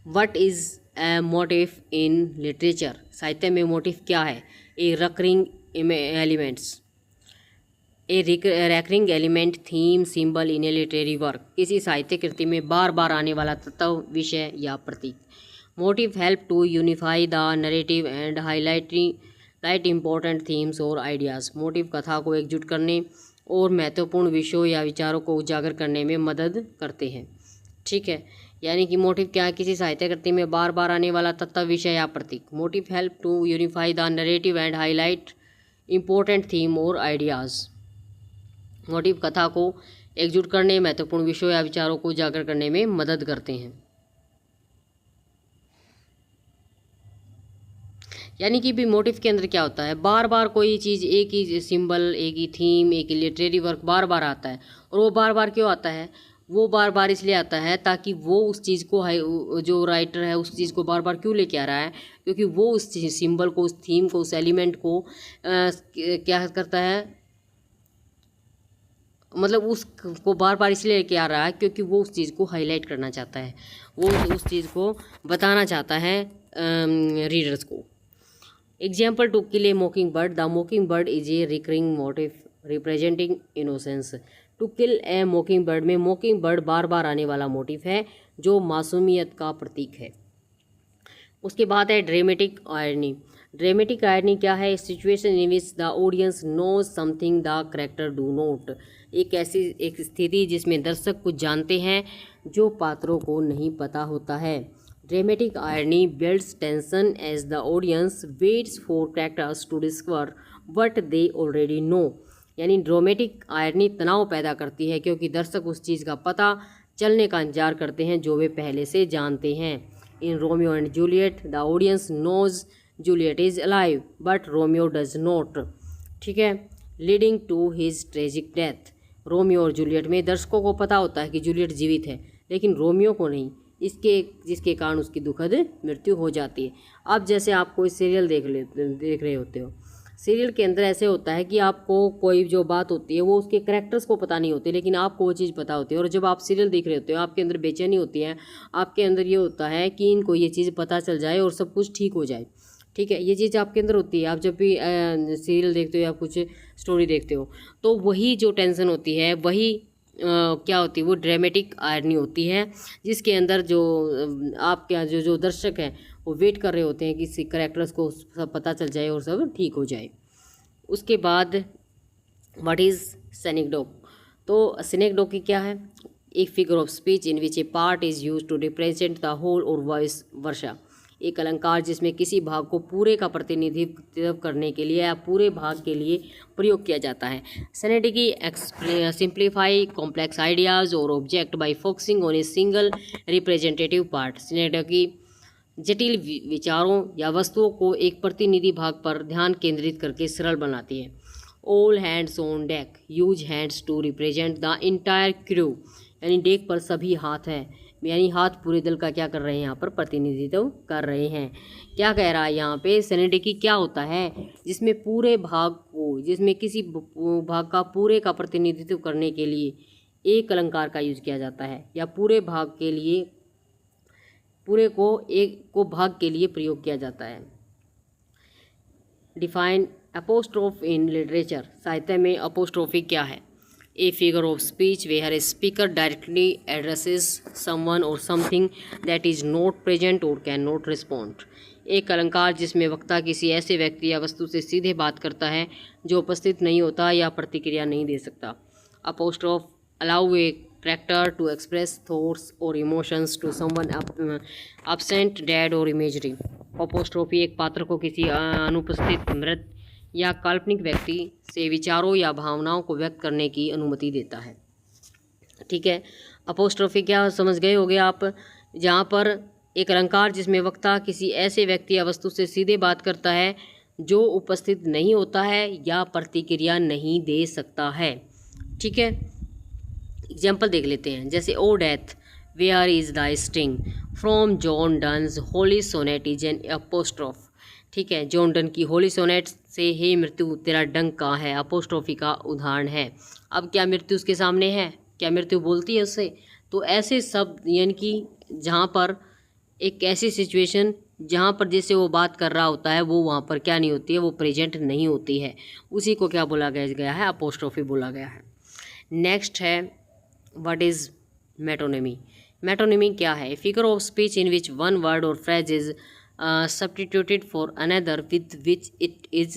What is a motif in literature, साहित्य में मोटिव क्या है? A recurring elements, a recurring element, theme, symbol in a literary work, किसी साहित्य कृति में बार बार आने वाला तत्व, विषय या प्रतीक। Motif help to unify the narrative and highlight important themes or ideas, motif कथा को एकजुट करने और महत्वपूर्ण विषयों या विचारों को उजागर करने में मदद करते हैं। ठीक है, यानी कि मोटिव क्या है? किसी साहित्य कृति में बार बार आने वाला तत्व, विषय या प्रतीक। Motif help to unify the narrative and highlight important theme or ideas, motif कथा को एकजुट करने, महत्वपूर्ण विषयों या विचारों को उजागर करने में मदद करते हैं। यानी कि भी मोटिव के अंदर क्या होता है? बार बार कोई चीज़, एक ही सिंबल, एक ही थीम, एक ही लिटरेरी वर्क बार बार आता है। और वो बार बार क्यों आता है? वो बार बार इसलिए आता है ताकि वो उस चीज़ को, जो राइटर है उस चीज़ को बार बार क्यों लेके आ रहा है? क्योंकि वो उस सिंबल को, उस थीम को, उस एलिमेंट को क्या करता है, मतलब उसको बार बार इसलिए लेके आ रहा है क्योंकि वो उस चीज़ को हाईलाइट करना चाहता है, वो उस चीज़ को बताना चाहता है रीडर्स को। Example to kill a mockingbird. The mockingbird is a recurring motif representing innocence. To kill a mockingbird में mockingbird बार बार आने वाला मोटिव है जो मासूमियत का प्रतीक है। उसके बाद है ड्रामेटिक आयरनी। ड्रामेटिक आयरनी क्या है? Situation in which the audience knows something the character do not, एक ऐसी एक स्थिति जिसमें दर्शक कुछ जानते हैं जो पात्रों को नहीं पता होता है। Dramatic irony builds tension as the audience waits for characters to discover what they already know। यानी ड्रामेटिक आयरनी तनाव पैदा करती है क्योंकि दर्शक उस चीज़ का पता चलने का इंतजार करते हैं जो वे पहले से जानते हैं। In Romeo and Juliet the audience knows Juliet is alive but Romeo does not. ठीक है, leading to his tragic death. Romeo और जूलियट में दर्शकों को पता होता है कि जूलियट जीवित है लेकिन रोमियो को नहीं, जिसके कारण उसकी दुखद मृत्यु हो जाती है। अब जैसे आप कोई सीरियल देख रहे होते हो, सीरियल के अंदर ऐसे होता है कि आपको कोई जो बात होती है वो उसके कैरेक्टर्स को पता नहीं होती लेकिन आपको वो चीज़ पता होती है। और जब आप सीरियल देख रहे होते हो आपके अंदर बेचैनी होती है, आपके अंदर ये होता है कि इनको ये चीज़ पता चल जाए और सब कुछ ठीक हो जाए। ठीक है, ये चीज़ आपके अंदर होती है। आप जब भी सीरियल देखते हो या कुछ स्टोरी देखते हो तो वही जो टेंशन होती है वही क्या होती है, वो ड्रामेटिक आयरनी होती है जिसके अंदर जो आपके यहाँ जो दर्शक हैं वो वेट कर रहे होते हैं कि कैरेक्टर्स को सब पता चल जाए और सब ठीक हो जाए। उसके बाद व्हाट इज़ सिनेक्डोक। तो सिनेक्डोक की क्या है? एक figure of speech in which a part is use to represent the whole or vice versa. एक अलंकार जिसमें किसी भाग को पूरे का प्रतिनिधित्व करने के लिए या पूरे भाग के लिए प्रयोग किया जाता है। Synecdoche simplify complex ideas or object by focusing on a single representative part. Synecdoche जटिल विचारों या वस्तुओं को एक प्रतिनिधि भाग पर ध्यान केंद्रित करके सरल बनाती है। All hands on deck, use hands to represent the entire crew, यानी डेक पर सभी हाथ हैं, यानी हाथ पूरे दल का क्या कर रहे हैं, यहाँ पर प्रतिनिधित्व कर रहे हैं। क्या कह रहा है यहाँ पे, सिनेडिकी क्या होता है, जिसमें पूरे भाग को, जिसमें किसी भाग का पूरे का प्रतिनिधित्व करने के लिए एक अलंकार का यूज किया जाता है, या पूरे भाग के लिए, पूरे को एक को भाग के लिए प्रयोग किया जाता है। Define apostrophe in literature. साहित्य में अपोस्ट्रोफी क्या है? A figure of speech where a speaker directly addresses someone or something that is not present or can not respond. एक अलंकार जिसमें वक्ता किसी ऐसे व्यक्ति या वस्तु से सीधे बात करता है जो उपस्थित नहीं होता या प्रतिक्रिया नहीं दे सकता। Apostrophe allow a character to express thoughts or emotions to someone absent, dead or imagery. Apostrophe एक पात्र को किसी अनुपस्थित, मृत या काल्पनिक व्यक्ति से विचारों या भावनाओं को व्यक्त करने की अनुमति देता है। ठीक है, अपोस्ट्रोफी क्या समझ गए होगे आप, जहाँ पर एक अलंकार जिसमें वक्ता किसी ऐसे व्यक्ति या वस्तु से सीधे बात करता है जो उपस्थित नहीं होता है या प्रतिक्रिया नहीं दे सकता है। ठीक है, एग्जाम्पल देख लेते हैं, जैसे O death where is the sting from John Donne's Holy Sonnet is an apostrophe. ठीक है, जॉन डन की होली सोनेट से हे मृत्यु तेरा डंक कहाँ है, अपोस्ट्रोफी का उदाहरण है। अब क्या मृत्यु उसके सामने है, क्या मृत्यु बोलती है उससे? तो ऐसे शब्द, यानी कि जहाँ पर एक ऐसी सिचुएशन जहाँ पर जैसे वो बात कर रहा होता है वो वहाँ पर क्या नहीं होती है, वो प्रेजेंट नहीं होती है, उसी को क्या बोला गया है, अपोस्ट्रोफी बोला गया है। नेक्स्ट है व्हाट इज़ मेटोनिमी। मेटोनिमी क्या है? Figure of speech in which one word or phrase is substituted for another with which it is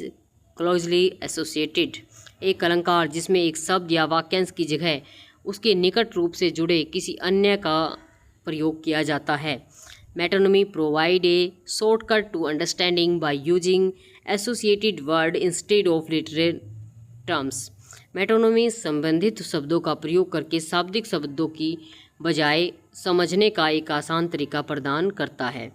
closely associated। एक अलंकार जिसमें एक शब्द या वाक्यांश की जगह उसके निकट रूप से जुड़े किसी अन्य का प्रयोग किया जाता है। Metonymy provide a shortcut to understanding by using associated word instead of literary terms. Metonymy संबंधित शब्दों का प्रयोग करके शाब्दिक शब्दों की बजाय समझने का एक आसान तरीका प्रदान करता है।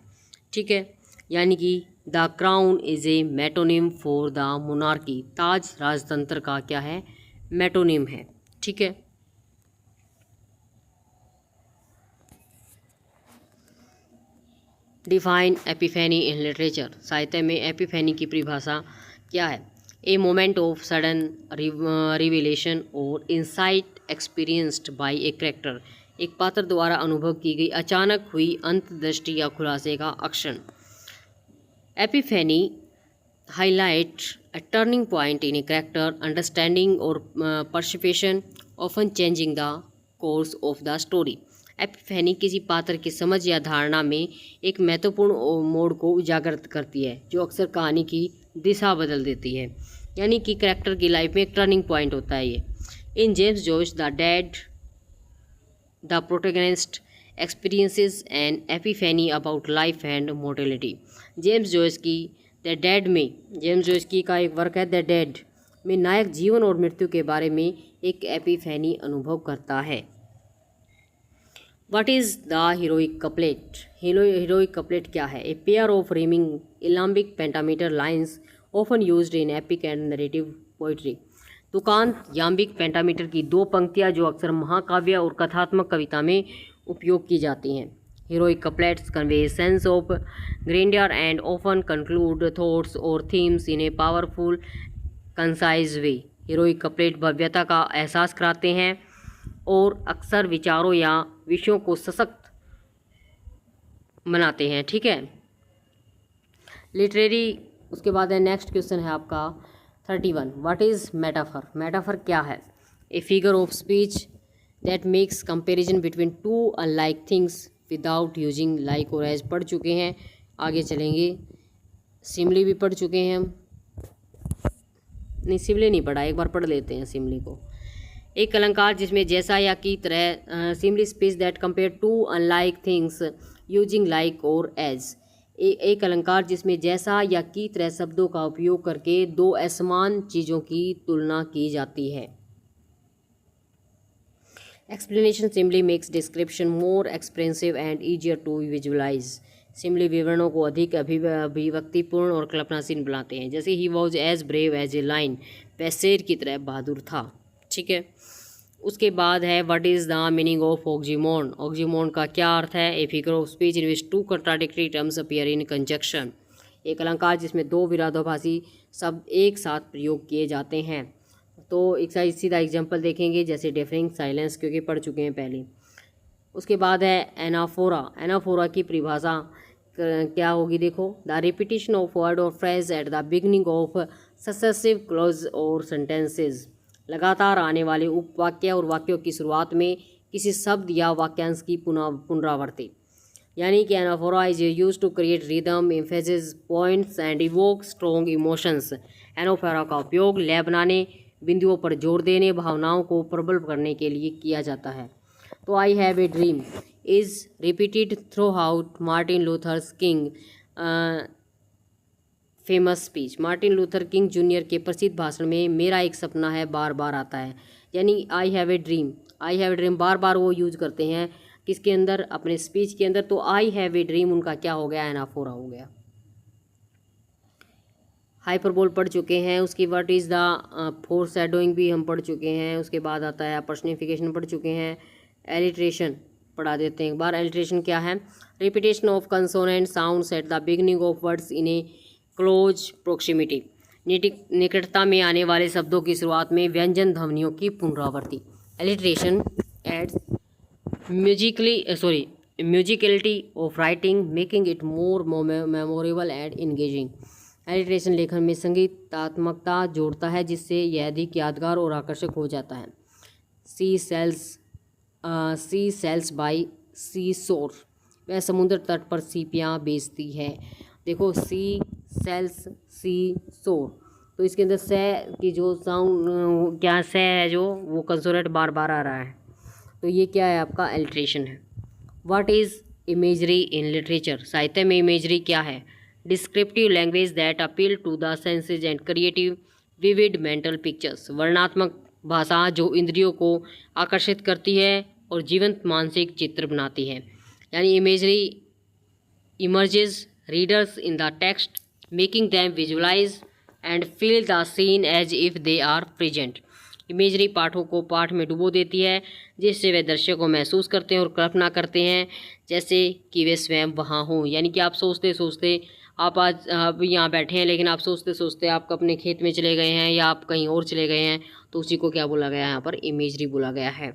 ठीक है, यानी कि the crown is a metonym for the monarchy. ताज राजतंत्र का क्या है, मेटोनिम है। ठीक है, डिफाइन एपिफेनी इन लिटरेचर। साहित्य में एपिफेनी की परिभाषा क्या है? A moment of sudden revelation or insight experienced by a character. एक पात्र द्वारा अनुभव की गई अचानक हुई अंतर्दृष्टि या खुलासे का अक्षण। Epiphany highlight a turning point in a character understanding or perception, often changing the course of the story. Epiphany किसी पात्र की समझ या धारणा में एक महत्वपूर्ण मोड़ को उजागर करती है जो अक्सर कहानी की दिशा बदल देती है, यानी कि कैरेक्टर की लाइफ में एक टर्निंग पॉइंट होता है ये। In James Joyce the Dead The protagonist experiences an epiphany about life and mortality। James Joyce की द डेड में, जेम्स जॉयस की का एक वर्क है द डेड में नायक जीवन और मृत्यु के बारे में एक एपिफेनी अनुभव करता है। What is the heroic couplet. Heroic couplet क्या है? A pair of rhyming iambic pentameter lines often used in epic and narrative poetry. तुकांत याम्बिक पेंटामीटर की दो पंक्तियाँ जो अक्सर महाकाव्य और कथात्मक कविता में उपयोग की जाती हैं। Heroic couplets convey sense of grandeur and often conclude thoughts or themes in a powerful concise way. Heroic couplet भव्यता का एहसास कराते हैं और अक्सर विचारों या विषयों को सशक्त बनाते हैं। ठीक है, लिटरेरी। उसके बाद है नेक्स्ट क्वेश्चन है आपका 31। What is metaphor. मेटाफर क्या है? A figure of speech that makes comparison between two unlike things without using like or as पढ़ चुके हैं, आगे चलेंगे। सिमली भी पढ़ चुके हैं हम, नहीं सिमली नहीं पढ़ा, एक बार पढ़ लेते हैं सिमली को। एक अलंकार जिसमें जैसा या की तरह, simile speech that compare two unlike things using like or as. एक अलंकार जिसमें जैसा या की तरह शब्दों का उपयोग करके दो असमान चीज़ों की तुलना की जाती है। Explanation simply makes description more expressive and easier to visualize. Simply विवरणों को अधिक अभिव्यक्तिपूर्ण और कल्पनाशील बनाते हैं। जैसे ही was as brave as a lion, वह शेर की तरह बहादुर था। ठीक है, उसके बाद है what is the meaning of oxymoron. Oxymoron का क्या अर्थ है? A figure of speech in which two contradictory terms appear in conjunction. एक अलंकार जिसमें दो विरोधाभासी शब्द एक साथ प्रयोग किए जाते हैं। तो एक सीधा एग्जाम्पल देखेंगे, जैसे डिफरिंग साइलेंस, क्योंकि पढ़ चुके हैं पहले। उसके बाद है एनाफोरा। एनाफोरा की परिभाषा क्या होगी? देखो, the repetition of word or phrase at the beginning of successive clause और सेंटेंसेस। लगातार आने वाले उपवाक्य और वाक्यों की शुरुआत में किसी शब्द या वाक्यांश की पुनरावृत्ति, यानी कि anaphora is use to create rhythm, emphasis, points and evoke strong emotions. Anaphora का उपयोग लय बनाने, बिंदुओं पर जोर देने, भावनाओं को प्रबल करने के लिए किया जाता है। तो आई have a dream is repeated through out Martin Luther king famous speech. Martin Luther king junior के प्रसिद्ध भाषण में मेरा एक सपना है बार बार आता है, यानी I have a dream. I have a dream बार बार वो यूज करते हैं किसके अंदर? अपने स्पीच के अंदर। तो आई हैव ए ड्रीम उनका क्या हो गया? एनाफोरा हो गया। हाइपरबोल पढ़ चुके हैं। उसकी व्हाट इज़ द फोरशैडोइंग भी हम पढ़ चुके हैं। उसके बाद आता है पर्सनिफिकेशन पढ़ चुके हैं। एलिट्रेशन पढ़ा देते हैं एक बार। एलिट्रेशन क्या है? Repetition of consonant sounds at the beginning of words in A close proximity. निकटता में आने वाले शब्दों की शुरुआत में व्यंजन ध्वनियों की पुनरावृत्ति। Alliteration adds musicality of writing, making it more memorable and engaging. Alliteration लेखन में संगीतात्मकता जोड़ता है, जिससे यह अधिक यादगार और आकर्षक हो जाता है। सी सेल्स बाई सी शोर। वह समुद्र तट पर सीपियाँ बेचती है। देखो, सी सेल्स सी शोर, तो इसके अंदर से की जो साउंड क्या से है, जो वो कंसोनेंट बार बार आ रहा है, तो ये क्या है? आपका एलिट्रेशन है। What is imagery in literature. साहित्य में इमेजरी क्या है? Descriptive language that appeal to the senses and creative vivid mental pictures. वर्णनात्मक भाषा जो इंद्रियों को आकर्षित करती है और जीवंत मानसिक चित्र बनाती है, यानी imagery immerses readers in the text, making them visualize and feel the scene as if they are present. Imagery पाठों को पाठ में डुबो देती है, जिससे वे दर्शक को महसूस करते हैं और कल्पना करते हैं जैसे कि वे स्वयं वहाँ हों। यानी कि आप सोचते सोचते आप आज यहाँ बैठे हैं, लेकिन आप सोचते सोचते आप अपने खेत में चले गए हैं या आप कहीं और चले गए हैं, तो उसी को क्या बोला गया है? यहाँ पर इमेजरी बोला गया है।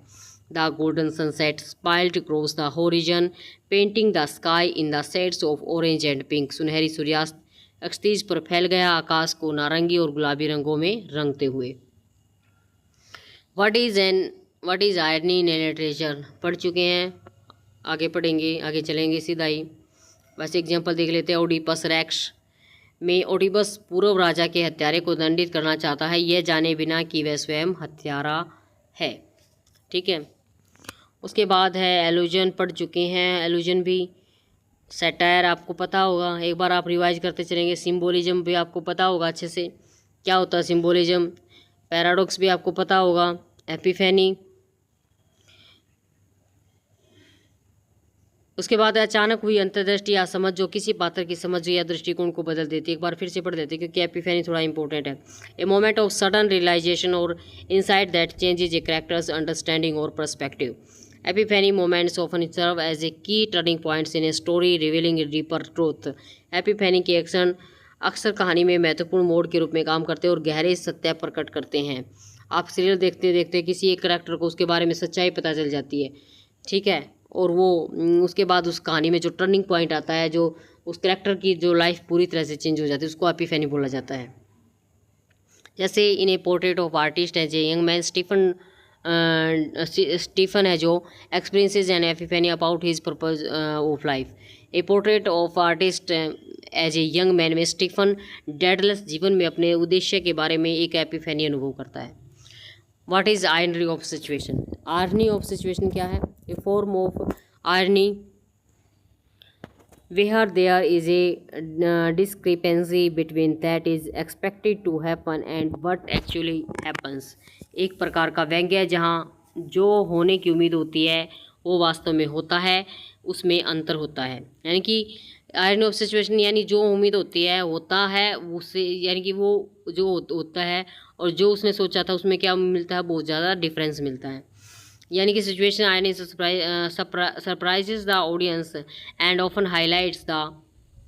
The golden sunset spilled cross the horizon, painting the sky in the shades of orange and pink. सुनहरी सूर्यास्त अक्षतीज पर फैल गया, आकाश को नारंगी और गुलाबी रंगों में रंगते हुए। What is irony in literature पढ़ चुके हैं, आगे पढ़ेंगे, आगे चलेंगे सीधा ही। बस एग्जाम्पल देख लेते हैं। ओडिपस रेक्स में ओडिपस पूर्व राजा के हत्यारे को दंडित करना चाहता है, यह जाने बिना कि वह स्वयं हत्यारा है। ठीक है, उसके बाद है एलुजन पढ़ चुके हैं। एलुजन भी सैटायर आपको पता होगा, एक बार आप रिवाइज करते चलेंगे। सिम्बोलिज्म भी आपको पता होगा अच्छे से, क्या होता है सिम्बोलिज्म। पैराडॉक्स भी आपको पता होगा। एपिफेनी, उसके बाद अचानक हुई अंतर्दृष्टि या समझ, जो किसी पात्र की समझ या दृष्टिकोण को बदल देती है। एक बार फिर से पढ़ देते हैं, क्योंकि एपिफेनी थोड़ा इंपॉर्टेंट है। A moment of sudden realisation or insight that changes a character's understanding or perspective. Epiphany moments often serve as a key turning points in a story revealing a deeper truth. Epiphany के action अक्सर कहानी में महत्वपूर्ण मोड़ के रूप में काम करते हैं और गहरे सत्य प्रकट करते हैं। आप सीरियल देखते देखते किसी एक कैरेक्टर को उसके बारे में सच्चाई पता चल जाती है, ठीक है, और वो उसके बाद उस कहानी में जो टर्निंग पॉइंट आता है, जो उस कैरेक्टर की जो लाइफ पूरी तरह से चेंज हो जाती है, उसको एपिफेनी बोला जाता है। जैसे in a Portrait of Artist as a Young Man, Stephen है जो experiences and epiphany about his purpose of life. A Portrait of Artist as a Young Man में स्टीफन डेडलेस जीवन में अपने उद्देश्य के बारे में एक एपिफेनी अनुभव करता है। What is irony of situation. Irony of situation क्या है? A form of irony where there is a discrepancy between that is expected to happen and what actually happens। एक प्रकार का व्यंग्य है जहाँ जो होने की उम्मीद होती है वो वास्तव में होता है, उसमें अंतर होता है। यानी कि आयरन ऑफ सिचुएशन यानी जो उम्मीद होती है होता है उससे, यानी कि वो जो होता है और जो उसने सोचा था उसमें क्या मिलता है, बहुत ज़्यादा डिफरेंस मिलता है। यानी कि situation irony surprises the audience and often highlights the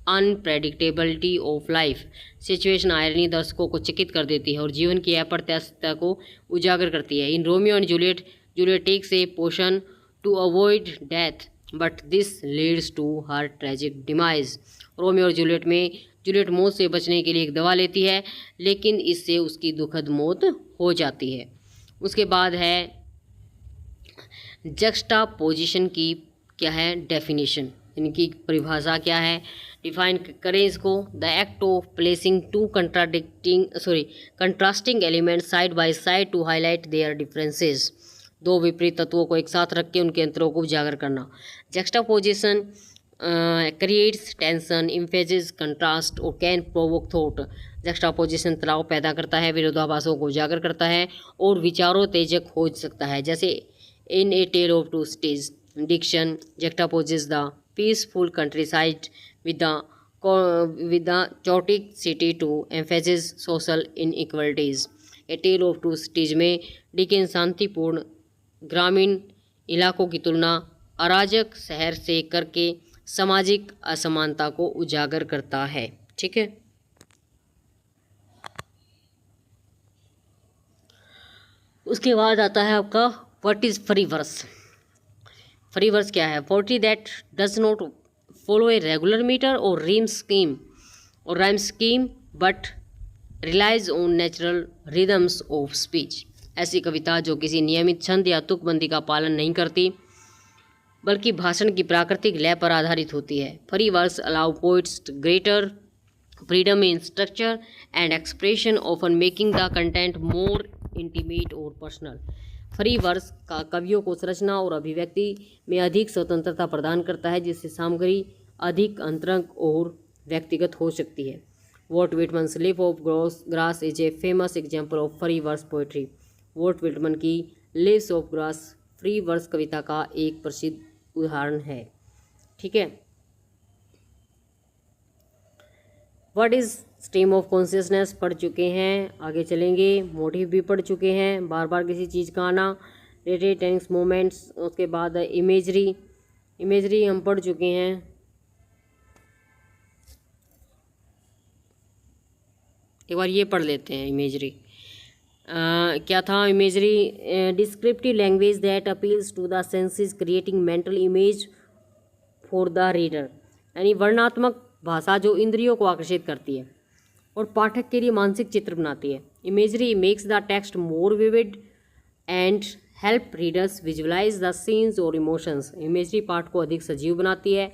unpredictability of life. Situation irony दर्शकों को चकित कर देती है और जीवन की अप्रत्याशितता को उजागर करती है। In Romeo and Juliet, Juliet takes a potion to avoid death but this leads to her tragic demise. Romeo और जूलियट में जूलियट मौत से बचने के लिए एक दवा लेती है, लेकिन इससे उसकी दुखद मौत हो जाती है। उसके बाद है जक्सटापोजिशन की क्या है डेफिनेशन, इनकी परिभाषा क्या है, डिफाइन करें इसको। The act of placing two contrasting elements side by side to highlight their differences. दो विपरीत तत्वों को एक साथ रख के उनके अंतरों को उजागर करना। जक्सटापोजिशन क्रिएट्स टेंशन, इम्फेसिस, कंट्रास्ट और कैन प्रोवोक थॉट। जक्सटापोजिशन तनाव पैदा करता है, विरोधाभासों को उजागर करता है और विचारों तेजक हो सकता है। जैसे in a tell of to stage, Dickens juxtaposes the peaceful countryside with the chaotic city to emphasize social inequalities। A tell of to stage में डिकेन शांतिपूर्ण ग्रामीण इलाकों की तुलना अराजक शहर से करके सामाजिक असमानता को उजागर करता है। ठीक है, उसके बाद आता है आपका what is free verse. Free verse क्या है? Poetry that does not follow a regular metre or rhyme scheme but relies on natural rhythms of speech. ऐसी कविता जो किसी नियमित छंद या तुकबंदी का पालन नहीं करती बल्कि भाषण की प्राकृतिक लय पर आधारित होती है। Free verse allow poets greater freedom in structure and expression, often making the content more intimate और पर्सनल। फ्री वर्स का कवियों को संरचना और अभिव्यक्ति में अधिक स्वतंत्रता प्रदान करता है, जिससे सामग्री अधिक अंतरंग और व्यक्तिगत हो सकती है। Walt Whitman Leaf of Grass is a famous example of free verse poetry. Walt Whitman की Leaves of Grass free verse कविता का एक प्रसिद्ध उदाहरण है। ठीक है, what is stream of consciousness पढ़ चुके हैं, आगे चलेंगे। मोटिव भी पढ़ चुके हैं, बार बार किसी चीज़ का आना, रिलेटेड टेंस मोमेंट्स। उसके बाद इमेजरी हम पढ़ चुके हैं। एक बार ये पढ़ लेते हैं इमेजरी। क्या था imagery? Descriptive language that appeals to the senses creating mental image for the reader. यानी वर्णनात्मक भाषा जो इंद्रियों को आकर्षित करती है और पाठक के लिए मानसिक चित्र बनाती है। Imagery makes the text more vivid and help readers visualize the scenes और इमोशंस। इमेजरी पाठ को अधिक सजीव बनाती है,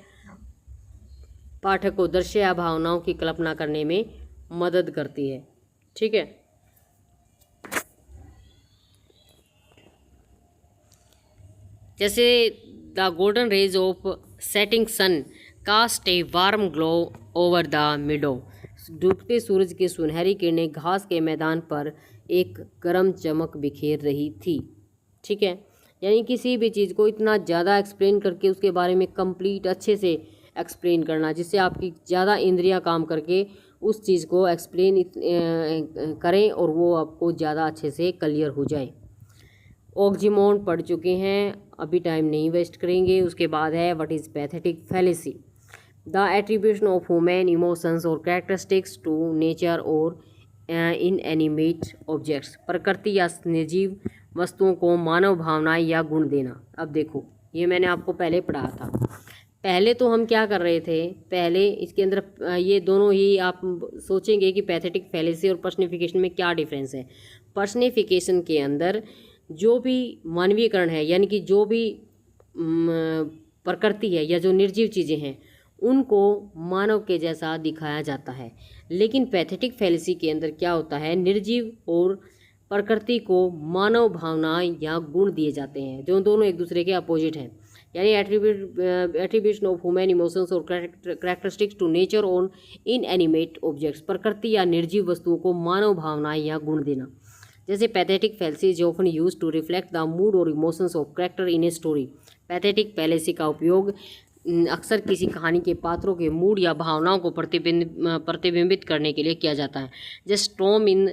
पाठक को दृश्य या भावनाओं की कल्पना करने में मदद करती है। ठीक है, जैसे the golden rays of setting sun cast a warm glow over the meadow. डूबते सूरज की सुनहरी किरणें घास के मैदान पर एक गर्म चमक बिखेर रही थी। ठीक है, यानी किसी भी चीज़ को इतना ज़्यादा एक्सप्लेन करके उसके बारे में कंप्लीट अच्छे से एक्सप्लेन करना, जिससे आपकी ज़्यादा इंद्रियां काम करके उस चीज़ को एक्सप्लेन करें और वो आपको ज़्यादा अच्छे से क्लियर हो जाए। ऑक्सीमोन पढ़ चुके हैं, अभी टाइम नहीं वेस्ट करेंगे। उसके बाद है what is pathetic fallacy. The attribution of human emotions और कैरेक्टरिस्टिक्स टू नेचर और इनएनिमेट ऑब्जेक्ट्स। प्रकृति या निर्जीव वस्तुओं को मानव भावनाएं या गुण देना। अब देखो, ये मैंने आपको पहले पढ़ाया था। पहले तो हम क्या कर रहे थे, पहले इसके अंदर ये दोनों ही आप सोचेंगे कि पैथेटिक फैलेसी और पर्सनिफिकेशन में क्या डिफरेंस है। पर्सनिफिकेशन के अंदर जो भी मानवीयकरण है, यानी कि जो भी प्रकृति है या जो निर्जीव चीज़ें हैं उनको मानव के जैसा दिखाया जाता है। लेकिन पैथेटिक फैलेसी के अंदर क्या होता है, निर्जीव और प्रकृति को मानव भावनाएं या गुण दिए जाते हैं, जो दोनों एक दूसरे के अपोजिट हैं। यानी एट्रीब्यूशन ऑफ ह्यूमन इमोशंस और characteristics to nature on inanimate objects, प्रकृति या निर्जीव वस्तुओं को मानव भावनाएं या गुण देना। जैसे pathetic fallacy is often use to reflect the mood or emotions of character in a story. Pathetic fallacy का उपयोग अक्सर किसी कहानी के पात्रों के मूड या भावनाओं को प्रतिबिंबित करने के लिए किया जाता है। जैसे storm in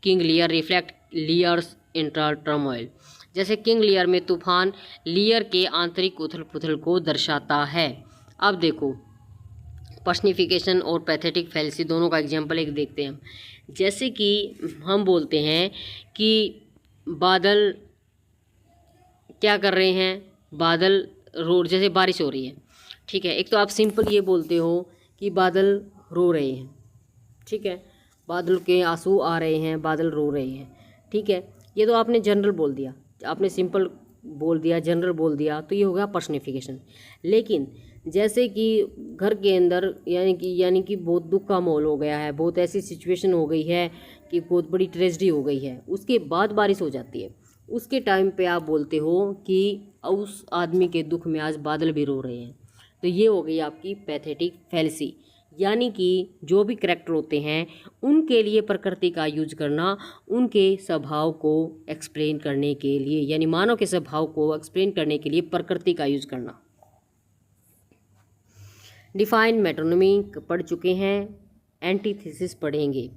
King Lear reflect Lear's inner turmoil. जैसे किंग लियर में तूफान लियर के आंतरिक उथल पुथल को दर्शाता है। अब देखो पर्सनिफिकेशन और पैथेटिक फैलेसी दोनों का एग्जाम्पल एक देखते हैं। जैसे कि हम बोलते हैं कि बादल क्या कर रहे हैं, बादल रो, जैसे बारिश हो रही है, ठीक है। एक तो आप सिंपल ये बोलते हो कि बादल रो रहे हैं, ठीक है, बादल के आंसू आ रहे हैं, बादल रो रहे हैं, ठीक है। ये तो आपने जनरल बोल दिया, आपने सिंपल बोल दिया, जनरल बोल दिया, तो ये हो गया पर्सनिफिकेशन। लेकिन जैसे कि घर के अंदर यानी कि बहुत दुख का माहौल हो गया है, बहुत ऐसी सिचुएशन हो गई है कि बहुत बड़ी ट्रेजेडी हो गई है, उसके बाद बारिश हो जाती है, उसके टाइम पे आप बोलते हो कि उस आदमी के दुख में आज बादल भी रो रहे हैं। तो ये हो गई आपकी पैथेटिक फैलेसी। यानी कि जो भी करैक्टर होते हैं उनके लिए प्रकृति का यूज करना, उनके स्वभाव को एक्सप्लेन करने के लिए, यानी मानव के स्वभाव को एक्सप्लेन करने के लिए प्रकृति का यूज करना। डिफाइन मेटोनिमी पढ़ चुके हैं, एंटीथेसिस पढ़ेंगे।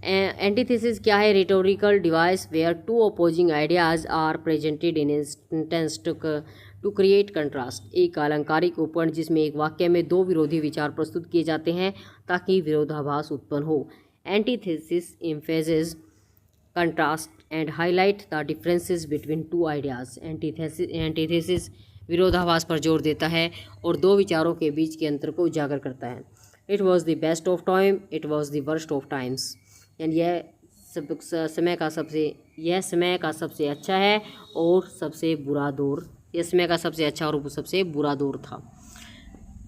एंटीथेसिस क्या है? Rhetorical device where two opposing ideas are presented in a sentence to create contrast. एक अलंकारिक उपकरण जिसमें एक वाक्य में दो विरोधी विचार प्रस्तुत किए जाते हैं ताकि विरोधाभास उत्पन्न हो। Antithesis emphasis contrast and highlight the differences between two ideas. Antithesis विरोधाभास पर जोर देता है और दो विचारों के बीच के अंतर को उजागर करता है। It was the best of time, it was the worst of times. यानी यह समय का सबसे अच्छा है और सबसे बुरा दौर, यह समय का सबसे अच्छा और सबसे बुरा दौर था।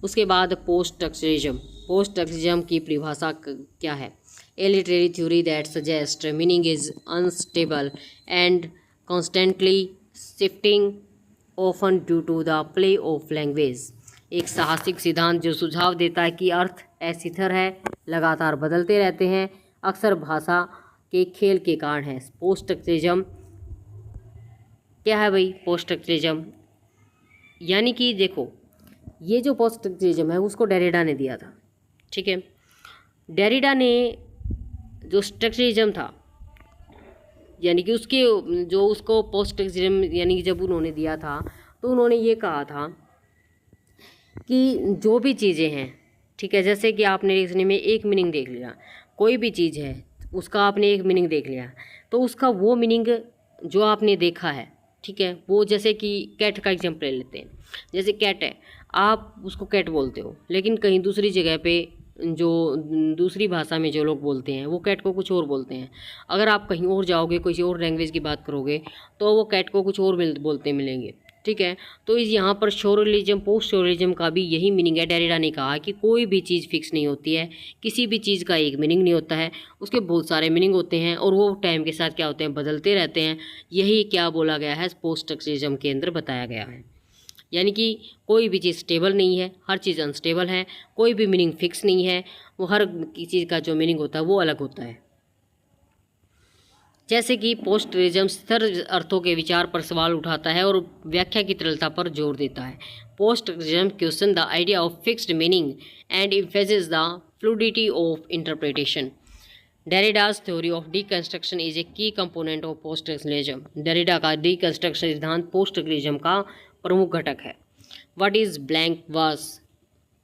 उसके बाद पोस्ट टेक्सचुअलिज्म। पोस्ट टेक्सचुअलिज्म की परिभाषा क्या है? A literary theory that suggest meaning is unstable and constantly shifting often due to the play of language. एक साहसिक सिद्धांत जो सुझाव देता है कि अर्थ अस्थिर है, लगातार बदलते रहते हैं, अक्सर भाषा के खेल के कारण है। पोस्ट टेक्सचुअलिज्म क्या है भाई? पोस्ट टेक्सचुअलिज्म यानी कि देखो, ये जो पोस्ट टेक्सचुअलिज्म है उसको डेरिडा ने दिया था, ठीक है। डेरिडा ने जो टेक्सचुअलिज्म था, यानी कि उसको पोस्ट टेक्सचुअलिज्म यानी कि जब उन्होंने दिया था तो उन्होंने ये कहा था कि जो भी चीज़ें हैं, ठीक है, जैसे कि आपने लिखने में एक मीनिंग देख लिया, कोई भी चीज़ है उसका आपने एक मीनिंग देख लिया, तो उसका वो मीनिंग जो आपने देखा है, ठीक है, वो जैसे कि कैट का एग्जाम्पल ले लेते हैं। जैसे कैट है, आप उसको कैट बोलते हो, लेकिन कहीं दूसरी जगह पे जो दूसरी भाषा में जो लोग बोलते हैं वो कैट को कुछ और बोलते हैं। अगर आप कहीं और जाओगे, किसी और लैंग्वेज की बात करोगे तो वो कैट को कुछ और बोलते मिलेंगे, ठीक है। तो इस यहाँ पर शोरलिज्म, पोस्ट शोरलिज्म का भी यही मीनिंग है। डेरिडा ने कहा कि कोई भी चीज़ फिक्स नहीं होती है, किसी भी चीज़ का एक मीनिंग नहीं होता है, उसके बहुत सारे मीनिंग होते हैं और वो टाइम के साथ क्या होते हैं, बदलते रहते हैं। यही क्या बोला गया है, पोस्ट टेक्सचुअलिज्म के अंदर बताया गया है। यानी कि कोई भी चीज़ स्टेबल नहीं है, हर चीज़ अनस्टेबल है, कोई भी मीनिंग फिक्स नहीं है, वो हर चीज़ का जो मीनिंग होता है वो अलग होता है। जैसे कि पोस्ट टेक्सचुअलिज्म स्थिर अर्थों के विचार पर सवाल उठाता है और व्याख्या की तरलता पर जोर देता है। Post textualism question the idea of fixed meaning and emphasis the fluidity of interpretation. Derrida's theory of deconstruction is a key component of post textualism. Derrida का डीकंस्ट्रक्शन सिद्धांत पोस्ट टेक्सचुअलिज्म का प्रमुख घटक है। What is blank verse?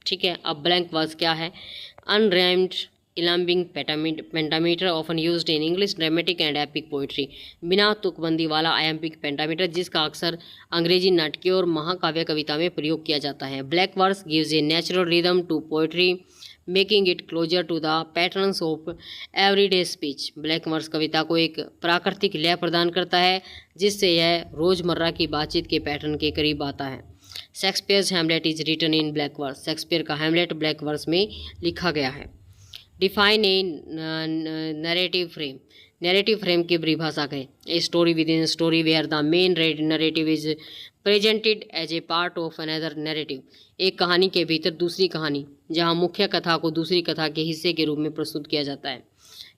ठीक है, अब blank verse क्या है? Unrhymed iambic pentameter often used in English dramatic and epic poetry. बिना तुकबंदी वाला आयम्पिक पेंटामीटर जिसका अक्सर अंग्रेजी नाटकीय और महाकाव्य कविता में प्रयोग किया जाता है। Blank verse gives a natural rhythm to poetry making it closer to the patterns of everyday speech. Blank verse कविता को एक प्राकृतिक लय प्रदान करता है जिससे यह रोज़मर्रा की बातचीत के पैटर्न के करीब आता है। Shakespeare's Hamlet is written in black verse. Shakespeare का हैमलेट ब्लैक वर्स में लिखा गया है। Define a narrative frame. Narrative frame की परिभाषा करें। A story within story where the main narrative is presented as a part of another narrative. एक कहानी के भीतर दूसरी कहानी, जहां मुख्य कथा को दूसरी कथा के हिस्से के रूप में प्रस्तुत किया जाता है।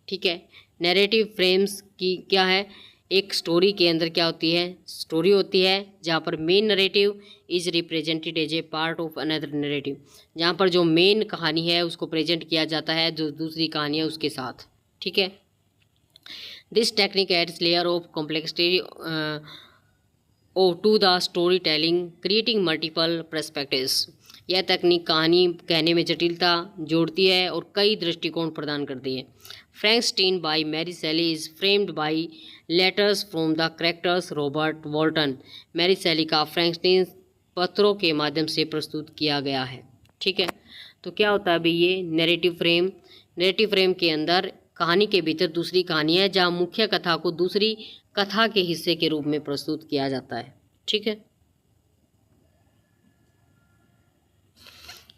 ठीक है, नैरेटिव फ्रेम्स की क्या है, एक स्टोरी के अंदर क्या होती है, स्टोरी होती है जहाँ पर main narrative is represented as a part of another narrative, जहाँ पर जो मेन कहानी है उसको प्रेजेंट किया जाता है जो दूसरी कहानी है उसके साथ। ठीक है, this technique adds layer of complexity to the storytelling, creating multiple perspectives. यह तकनीक कहानी कहने में जटिलता जोड़ती है और कई दृष्टिकोण प्रदान करती है। Frankenstein by Mary Shelley is framed by letters from the characters Robert Walton. Mary Shelley का फ्रैंकस्टीन पत्रों के माध्यम से प्रस्तुत किया गया है। ठीक है, तो क्या होता है भाई, ये नैरेटिव फ्रेम। नैरेटिव फ्रेम के अंदर कहानी के भीतर दूसरी कहानी है जहाँ मुख्य कथा को दूसरी कथा के हिस्से के रूप में प्रस्तुत किया जाता है। ठीक है,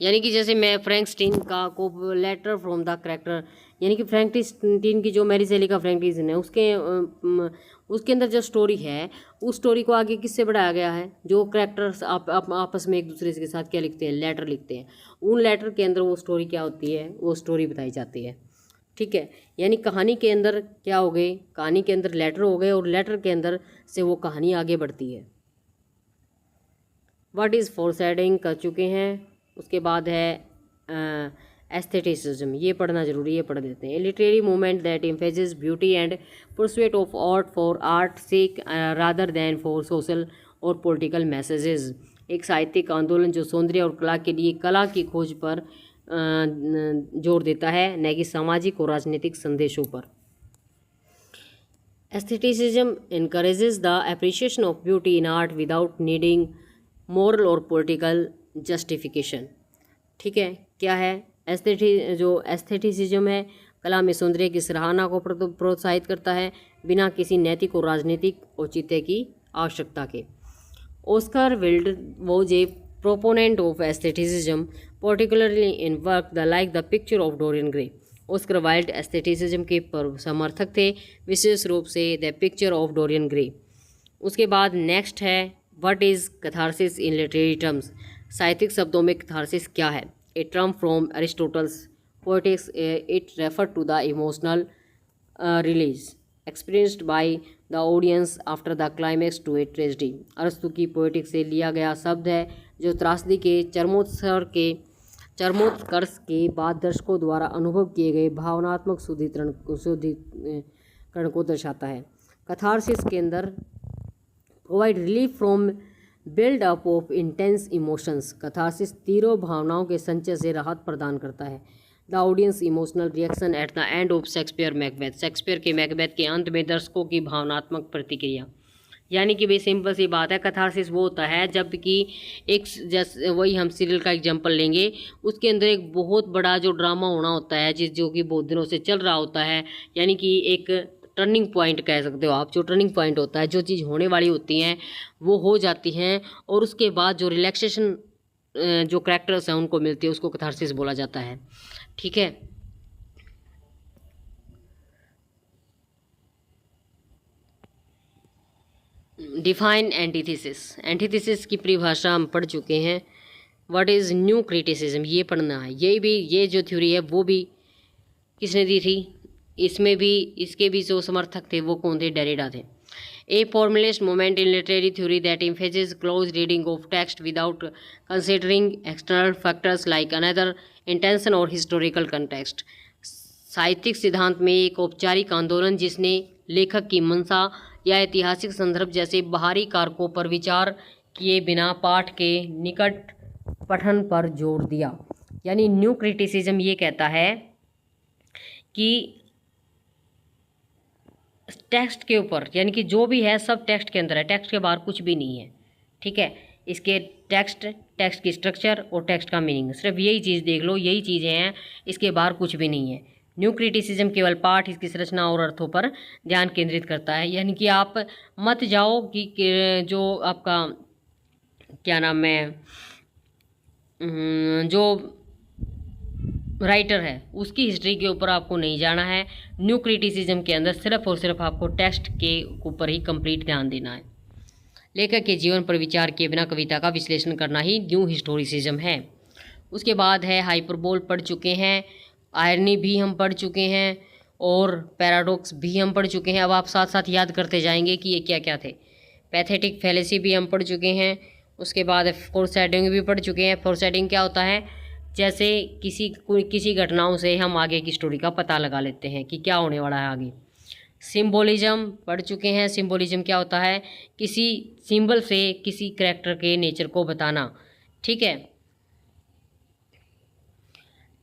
यानी कि जैसे मैं फ्रैंकस्टीन का को लेटर फ्रॉम द कैरेक्टर, यानी कि फ्रैंकस्टीन की जो मैरी शैली का फ्रैंकस्टीन है उसके अंदर जो स्टोरी है उस स्टोरी को आगे किससे बढ़ाया गया है, जो कैरेक्टर्स आपस में एक दूसरे के साथ क्या लिखते हैं, लेटर लिखते हैं, उन लेटर के अंदर वो स्टोरी क्या होती है, वो स्टोरी बताई जाती है। ठीक है, यानी कहानी के अंदर क्या हो गए, कहानी के अंदर लेटर हो गए और लेटर के अंदर से वो कहानी आगे बढ़ती है। व्हाट इज़ फोरशैडोइंग कर चुके हैं। उसके बाद है एस्थेटिसिज्म, ये पढ़ना जरूरी है, पढ़ देते हैं। Literary movement that emphasis beauty and pursuit of art for art sake rather than for social और पॉलिटिकल मैसेजेस। एक साहित्यिक आंदोलन जो सौंदर्य और कला के लिए कला की खोज पर जोर देता है, न कि सामाजिक और राजनीतिक संदेशों पर। Aestheticism encourages the appreciation of beauty in art without needing moral और political justification। ठीक है, क्या है जो एस्थेटिसिज्म है, कला में सौंदर्य की सराहना को प्रोत्साहित करता है बिना किसी नैतिक और राजनीतिक औचित्य की आवश्यकता के। Oscar Wilde was a proponent of aestheticism particularly in work the like the picture of Dorian Gray। Oscar Wilde aestheticism के समर्थक थे, विशेष रूप से the picture of Dorian Gray. उसके बाद नेक्स्ट है what is catharsis in literary terms. साहित्यिक शब्दों में कैथारसिस क्या है। A term from Aristotle's Poetics, it refer to the emotional release experienced by the audience after the climax to a tragedy. अरस्तु की पोएटिक्स से लिया गया शब्द है जो त्रासदी के चरमोत्कर्ष के बाद दर्शकों द्वारा अनुभव किए गए भावनात्मक शुद्धिकरण को दर्शाता है। कैथारसिस के अंदर provide relief from build up of intense emotions. Catharsis तीव्र भावनाओं के संचय से राहत प्रदान करता है। The audience emotional reaction at the end of Shakespeare Macbeth. Shakespeare के मैकबेथ के अंत में दर्शकों की भावनात्मक प्रतिक्रिया, यानी कि भाई सिंपल सी बात है, कैथारसिस वो होता है जब कि एक जैसे वही हम सीरियल का एग्जांपल लेंगे, उसके अंदर एक बहुत बड़ा जो ड्रामा होना होता है जो कि बहुत दिनों से चल रहा होता है, यानी कि एक टर्निंग पॉइंट कह सकते हो आप। जो टर्निंग पॉइंट होता है, जो चीज़ होने वाली होती हैं वो हो जाती हैं और उसके बाद जो रिलैक्सेशन जो कैरेक्टर्स हैं उनको मिलती है, उसको कैथारसिस बोला जाता है। ठीक है, डिफाइन एंटीथेसिस। एंटीथेसिस की परिभाषा हम पढ़ चुके हैं। व्हाट इज़ न्यू क्रिटिसिज्म, ये पढ़ना है। ये जो थ्योरी है वो भी किसने दी थी, इसमें भी इसके भी जो समर्थक थे वो कौन थे, डेरिडा थे। A formalist movement in literary theory that emphasis close reading of text without considering external factors like another intention और हिस्टोरिकल कंटेक्स्ट। साहित्यिक सिद्धांत में एक औपचारिक आंदोलन जिसने लेखक की मंशा या ऐतिहासिक संदर्भ जैसे बाहरी कारकों पर विचार किए बिना पाठ के निकट पठन पर जोर दिया। यानी न्यू क्रिटिसिज्म ये कहता है कि टेक्स्ट के ऊपर, यानी कि जो भी है सब टेक्स्ट के अंदर है, टेक्स्ट के बाहर कुछ भी नहीं है। ठीक है, इसके टेक्स्ट की स्ट्रक्चर और टेक्स्ट का मीनिंग, सिर्फ यही चीज़ देख लो, यही चीज़ें हैं, इसके बाहर कुछ भी नहीं है। न्यू क्रिटिसिज्म केवल पाठ, इसकी संरचना और अर्थों पर ध्यान केंद्रित करता है। यानी कि आप मत जाओ कि जो आपका क्या नाम है, जो राइटर है उसकी हिस्ट्री के ऊपर आपको नहीं जाना है। न्यू क्रिटिसिज्म के अंदर सिर्फ और सिर्फ आपको टेक्स्ट के ऊपर ही कंप्लीट ध्यान देना है। लेखक के जीवन पर विचार किए बिना कविता का विश्लेषण करना ही न्यू हिस्टोरिसिज्म है। उसके बाद है हाइपरबोल पढ़ चुके हैं, आयरनी भी हम पढ़ चुके हैं और पैराडॉक्स भी हम पढ़ चुके हैं। अब आप साथ साथ याद करते जाएंगे कि ये क्या क्या थे। पैथेटिक फैलेसी भी हम पढ़ चुके हैं। उसके बाद फोरशैडोइंग भी पढ़ चुके हैं। फोरशैडोइंग क्या होता है, जैसे किसी घटनाओं से हम आगे की स्टोरी का पता लगा लेते हैं कि क्या होने वाला है आगे। सिम्बोलिज्म पढ़ चुके हैं। सिम्बोलिज्म क्या होता है, किसी सिंबल से किसी करैक्टर के नेचर को बताना। ठीक है।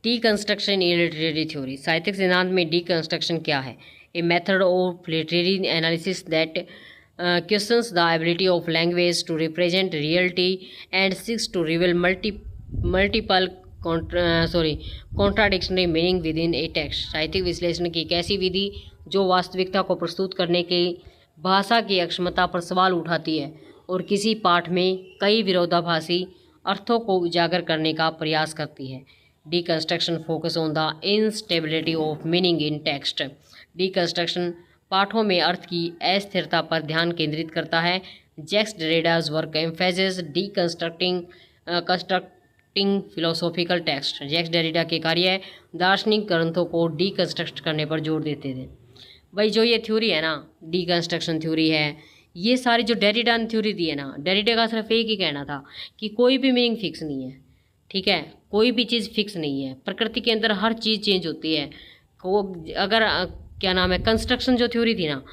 डीकंस्ट्रक्शन इन लिटरेरी थ्योरी, साहित्यिक सिद्धांत में डीकंस्ट्रक्शन क्या है? A method of literary analysis that questions the ability of language to represent reality and seeks to reveal multiple contradictory meaning within a text. साहित्यिक विश्लेषण की एक ऐसी विधि जो वास्तविकता को प्रस्तुत करने की भाषा की अक्षमता पर सवाल उठाती है और किसी पाठ में कई विरोधाभासी अर्थों को उजागर करने का प्रयास करती है। Deconstruction focus on the instability of meaning in text. Deconstruction पाठों में अर्थ की अस्थिरता पर ध्यान केंद्रित करता है। Jacques Derrida's work emphasis constructing philosophical text. Jacques Derrida के कार्य दार्शनिक ग्रंथों को डीकंस्ट्रक्ट करने पर जोर देते थे। भाई जो ये थ्योरी है ना, डीकंस्ट्रक्शन थ्योरी है, ये सारी जो डेरिडा ने थ्योरी दी है ना, डेरिडा का सिर्फ एक ही कहना था कि कोई भी मीनिंग फिक्स नहीं है। ठीक है, कोई भी चीज़ फिक्स नहीं है, प्रकृति के अंदर हर चीज़ चेंज होती है। अगर क्या नाम है, कंस्ट्रक्शन जो थ्योरी थी ना,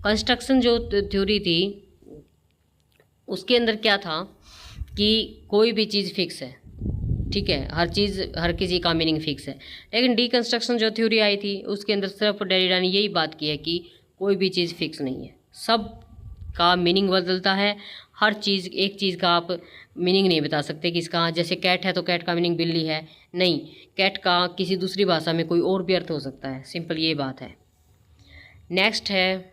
कंस्ट्रक्शन जो थ्योरी थी उसके अंदर क्या था कि कोई भी चीज़ फिक्स है। ठीक है, हर चीज़ हर किसी का मीनिंग फिक्स है। लेकिन डीकंस्ट्रक्शन जो थ्योरी आई थी उसके अंदर सिर्फ डेरिडा ने यही बात की है कि कोई भी चीज़ फिक्स नहीं है, सब का मीनिंग बदलता है। हर चीज़, एक चीज़ का आप मीनिंग नहीं बता सकते कि इसका, जैसे कैट है तो कैट का मीनिंग बिल्ली है, नहीं, कैट का किसी दूसरी भाषा में कोई और भी अर्थ हो सकता है। सिंपल ये बात है। नेक्स्ट है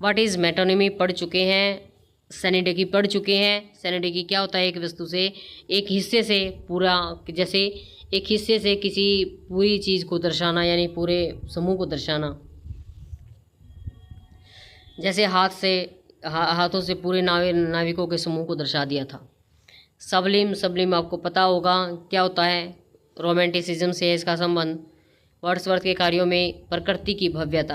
व्हाट इज़ मेटोनिमी पढ़ चुके हैं। सेनेडिकी पढ़ चुके हैं। सेनेडिकी क्या होता है, एक वस्तु से, एक हिस्से से पूरा, जैसे एक हिस्से से किसी पूरी चीज़ को दर्शाना, यानी पूरे समूह को दर्शाना। जैसे हाथों से पूरे नाविकों के समूह को दर्शा दिया था। सबलिम आपको पता होगा क्या होता है, रोमांटिसिज्म से है इसका संबंध। वर्ड्सवर्थ के कार्यों में प्रकृति की भव्यता,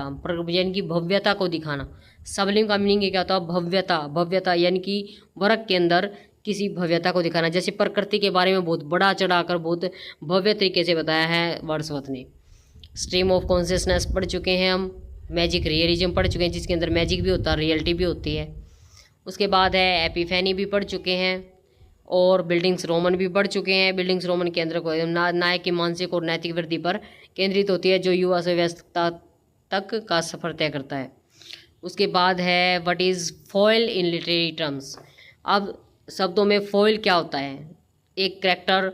यानी कि भव्यता को दिखाना। सबलिम का मीनिंग क्या होता है, भव्यता यानी कि वर्क के अंदर किसी भव्यता को दिखाना। जैसे प्रकृति के बारे में बहुत बड़ा चढ़ाकर बहुत भव्य तरीके से बताया है वर्ड्सवर्थ ने। स्ट्रीम ऑफ कॉन्शियसनेस पढ़ चुके हैं हम। मैजिक रियलिज्म पढ़ चुके हैं, जिसके अंदर मैजिक भी होता है, रियलिटी भी होती है। उसके बाद है एपिफेनी भी पढ़ चुके हैं और बिल्डिंग्स रोमन भी पढ़ चुके हैं। बिल्डिंग्स रोमन के अंदर नायक की मानसिक और नैतिक वृद्धि पर केंद्रित होती है, जो युवा से व्यस्तता तक का सफर तय करता है। उसके बाद है what is foil in literary terms. अब शब्दों में फॉयल क्या होता है, एक character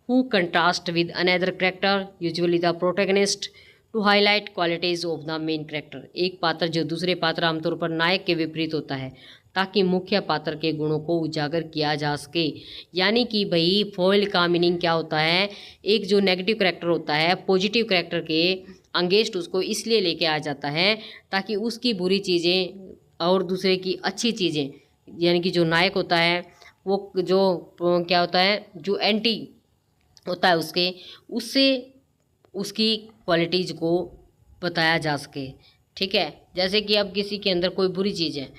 who contrast with another character, usually the protagonist, to highlight qualities of the main character. एक पात्र जो दूसरे पात्र, आमतौर पर नायक के विपरीत होता है, ताकि मुख्य पात्र के गुणों को उजागर किया जा सके। यानी कि भाई फॉयल का मीनिंग क्या होता है, एक जो नेगेटिव कैरेक्टर होता है पॉजिटिव कैरेक्टर के अंगेंस्ट उसको इसलिए लेके आ जाता है ताकि उसकी बुरी चीज़ें और दूसरे की अच्छी चीज़ें, यानी कि जो नायक होता है वो जो क्या होता है, जो एंटी होता है उससे उसकी क्वालिटीज़ को बताया जा सके। ठीक है, जैसे कि अब किसी के अंदर कोई बुरी चीज़ है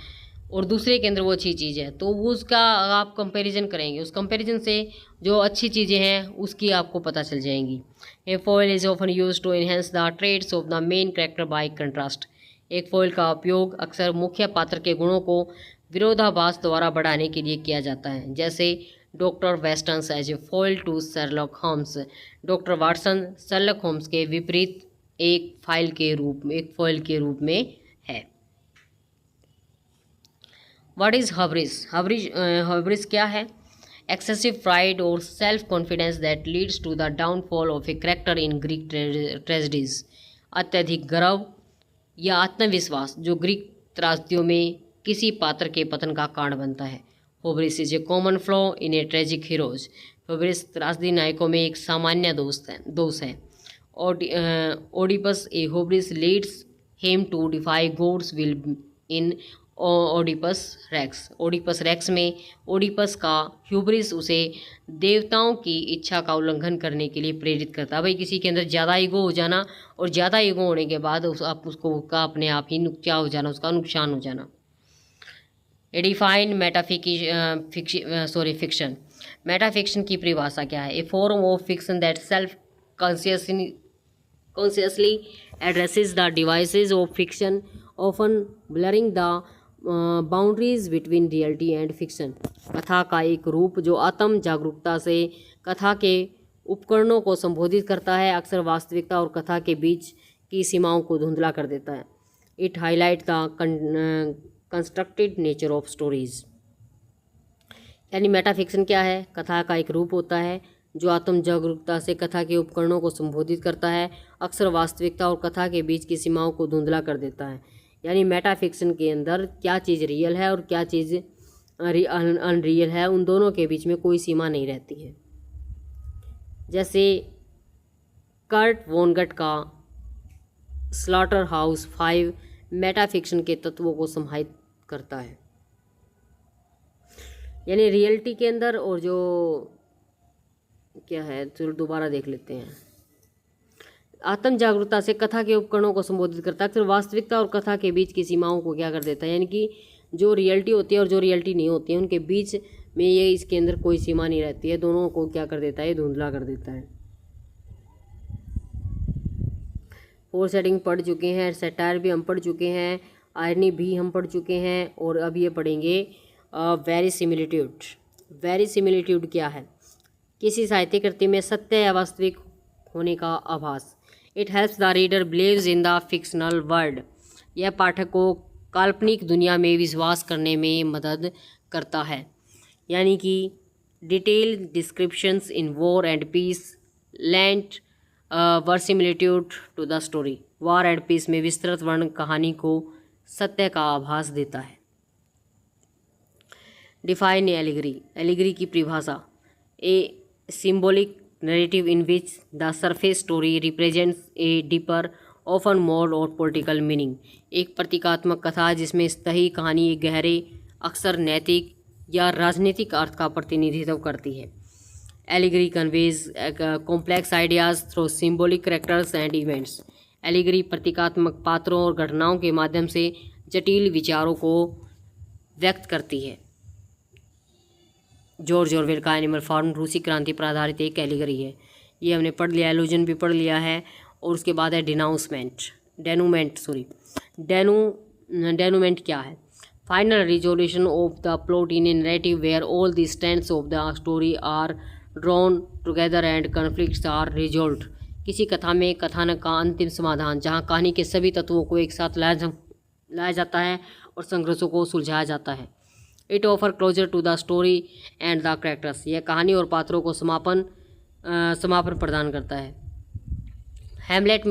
और दूसरे के अंदर वो अच्छी चीज़ है, तो वो उसका आप कंपैरिजन करेंगे, उस कंपैरिजन से जो अच्छी चीज़ें हैं उसकी आपको पता चल जाएंगी। A foil is often used to enhance the traits of the main character by contrast. एक फॉयल का उपयोग अक्सर मुख्य पात्र के गुणों को विरोधाभास द्वारा बढ़ाने के लिए किया जाता है। जैसे doctor Watson's as a foil to Sherlock Holmes. Doctor Watson Sherlock Holmes के विपरीत एक फॉयल के रूप में है। What is हब्रिस। हब्रिस क्या है, एक्सेसिव प्राइड और self confidence that leads to the downfall of a character in Greek tragedies. अत्यधिक गर्व या आत्मविश्वास जो ग्रीक त्रासदियों में किसी पात्र के पतन का कारण बनता है। Hubris is a common flaw in a tragic heroes. Hubris त्रासदी नायकों में एक सामान्य दोष है। Oedipus a hubris leads him to defy gods will in Oedipus Rex में ओडिपस का ह्यूब्रिस उसे देवताओं की इच्छा का उल्लंघन करने के लिए प्रेरित करता है। भाई किसी के अंदर ज़्यादा ईगो हो जाना और ज़्यादा ईगो होने के बाद उसको का अपने आप ही क्या हो जाना, उसका नुकसान हो जाना। Define fiction. मेटाफिक्शन की परिभाषा क्या है? A form of fiction that self consciously addresses the devices of fiction, often blurring the boundaries between reality and fiction. कथा का एक रूप जो आत्म जागरूकता से कथा के उपकरणों को संबोधित करता है, अक्सर वास्तविकता और कथा के बीच की सीमाओं को धुंधला कर देता है। It highlight the constructed nature of stories. यानी मेटाफिक्शन क्या है? कथा का एक रूप होता है जो आत्म जागरूकता से कथा के उपकरणों को संबोधित करता है, अक्सर वास्तविकता और कथा के बीच की सीमाओं को धुंधला कर देता है। यानी मेटाफिक्शन के अंदर क्या चीज़ रियल है और क्या चीज़ अनरियल है, उन दोनों के बीच में कोई सीमा नहीं रहती है। जैसे कर्ट वोनगट का स्लॉटर हाउस 5 मेटाफिक्शन के तत्वों को समाहित करता है। यानी रियलिटी के अंदर और जो क्या है, चलो दोबारा देख लेते हैं। आत्म जागरूकता से कथा के उपकरणों को संबोधित करता है, फिर वास्तविकता और कथा के बीच की सीमाओं को क्या कर देता है, यानी कि जो रियलिटी होती है और जो रियलिटी नहीं होती है उनके बीच में ये इसके अंदर कोई सीमा नहीं रहती है, दोनों को क्या कर देता है, धुंधला कर देता है। फोर सेटिंग पढ़ चुके हैं, सैटायर भी हम पढ़ चुके हैं, आयरनी भी हम पढ़ चुके हैं, और अब ये पढ़ेंगे वेरिसिमिलिट्यूड। वेरिसिमिलिट्यूड क्या है? किसी साहित्यिक कृति में सत्य या वास्तविक होने का आभास। It helps the reader believes in the fictional world. यह पाठक को काल्पनिक दुनिया में विश्वास करने में मदद करता है। यानी कि detail descriptions in War and Peace lend verisimilitude to the story. War and Peace में विस्तृत वर्णन कहानी को सत्य का आभास देता है। Define allegory. एलिगरी की परिभाषा। ए symbolic narrative in which the surface story represents a deeper, often moral or political meaning। एक प्रतीकात्मक कथा जिसमें सतही कहानी एक गहरे, अक्सर नैतिक या राजनीतिक अर्थ का प्रतिनिधित्व करती है। Allegory conveys complex ideas through symbolic characters and events. Allegory प्रतीकात्मक पात्रों और घटनाओं के माध्यम से जटिल विचारों को व्यक्त करती है। जॉर्ज ऑरवेल का एनिमल फार्म रूसी क्रांति पर आधारित एक एलिगरी है। ये हमने पढ़ लिया, एलूजन भी पढ़ लिया है। और उसके बाद है डेनूमेंट क्या है? Final resolution of the plot in a narrative where all the strands of the story are drawn together and conflicts are resolved. किसी कथा में कथानक का अंतिम समाधान जहाँ कहानी के सभी तत्वों को एक साथ लाया जाता है और संघर्षों को सुलझाया जाता है। It offer closure to the story and the characters. यह कहानी और पात्रों को समापन प्रदान करता है। हेमलेट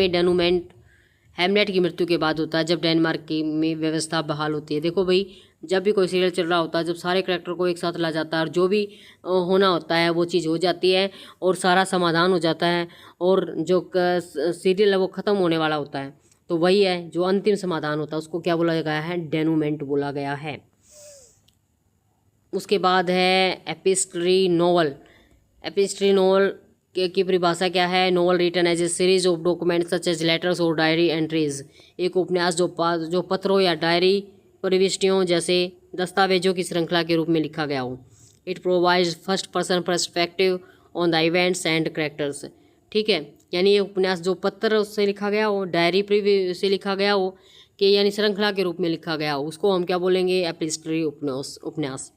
की मृत्यु के बाद होता है जब डेनमार्क की में व्यवस्था बहाल होती है। देखो भाई, जब भी कोई सीरियल चल रहा होता है, जब सारे कैरेक्टर को एक साथ ला जाता है और जो भी होना होता है वो चीज़ हो जाती है और सारा समाधान हो जाता है और जो सीरियल है वो ख़त्म होने वाला होता है, तो वही है जो अंतिम समाधान होता है, उसको क्या बोला गया है? डेनूमेंट बोला गया है। उसके बाद है एपिस्ट्री नोवेल। एपिस्ट्री नोवेल की परिभाषा क्या है? Novel written as a series of documents such as letters और डायरी एंट्रीज। एक उपन्यास जो पत्रों या डायरी प्रविष्टियों जैसे दस्तावेजों की श्रृंखला के रूप में लिखा गया हो। It provides first person perspective on the events and characters. ठीक है, यानी ये उपन्यास जो पत्र से लिखा गया हो, डायरी से लिखा गया हो, कि यानी श्रृंखला के रूप में लिखा गया हो, उसको हम क्या बोलेंगे? एपिस्ट्री उपन्यास।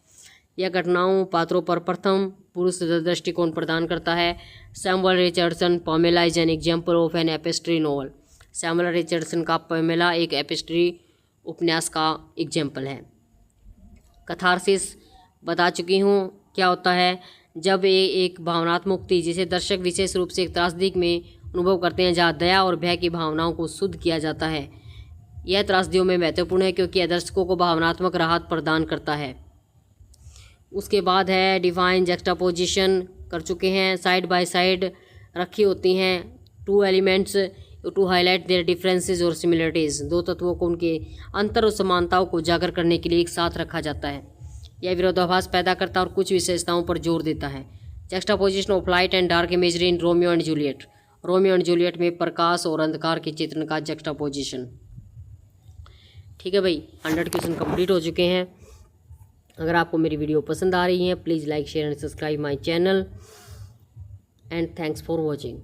यह घटनाओं पात्रों पर प्रथम पुरुष दृष्टिकोण प्रदान करता है। Samuel Richardson Pamela is an example of an epistolary novel. Samuel Richardson का पामेला एक एपिस्ट्री उपन्यास का एग्जाम्पल है। कथारसिस बता चुकी हूँ क्या होता है? जब एक भावनात्मक मुक्ति जिसे दर्शक विशेष रूप से एक त्रासदी में अनुभव करते हैं, जहाँ दया और भय की भावनाओं को शुद्ध किया जाता है। यह त्रासदियों में महत्वपूर्ण है क्योंकि यह दर्शकों को भावनात्मक राहत प्रदान करता है। उसके बाद है डिवाइन जक्सटापोजिशन कर चुके हैं। साइड बाय साइड रखी होती हैं two elements to highlight their differences और सिमिलरिटीज़। दो तत्वों को उनके अंतर और समानताओं को उजागर करने के लिए एक साथ रखा जाता है। यह विरोधाभास पैदा करता है और कुछ विशेषताओं पर जोर देता है। Juxtaposition of light and dark imagery in Romeo and Juliet. Romeo and Juliet में प्रकाश और अंधकार के चित्रण का जक्सटापोजिशन। ठीक है भाई, 100 क्वेश्चन कंप्लीट हो चुके हैं। अगर आपको मेरी वीडियो पसंद आ रही है please like share and subscribe my channel and thanks for watching.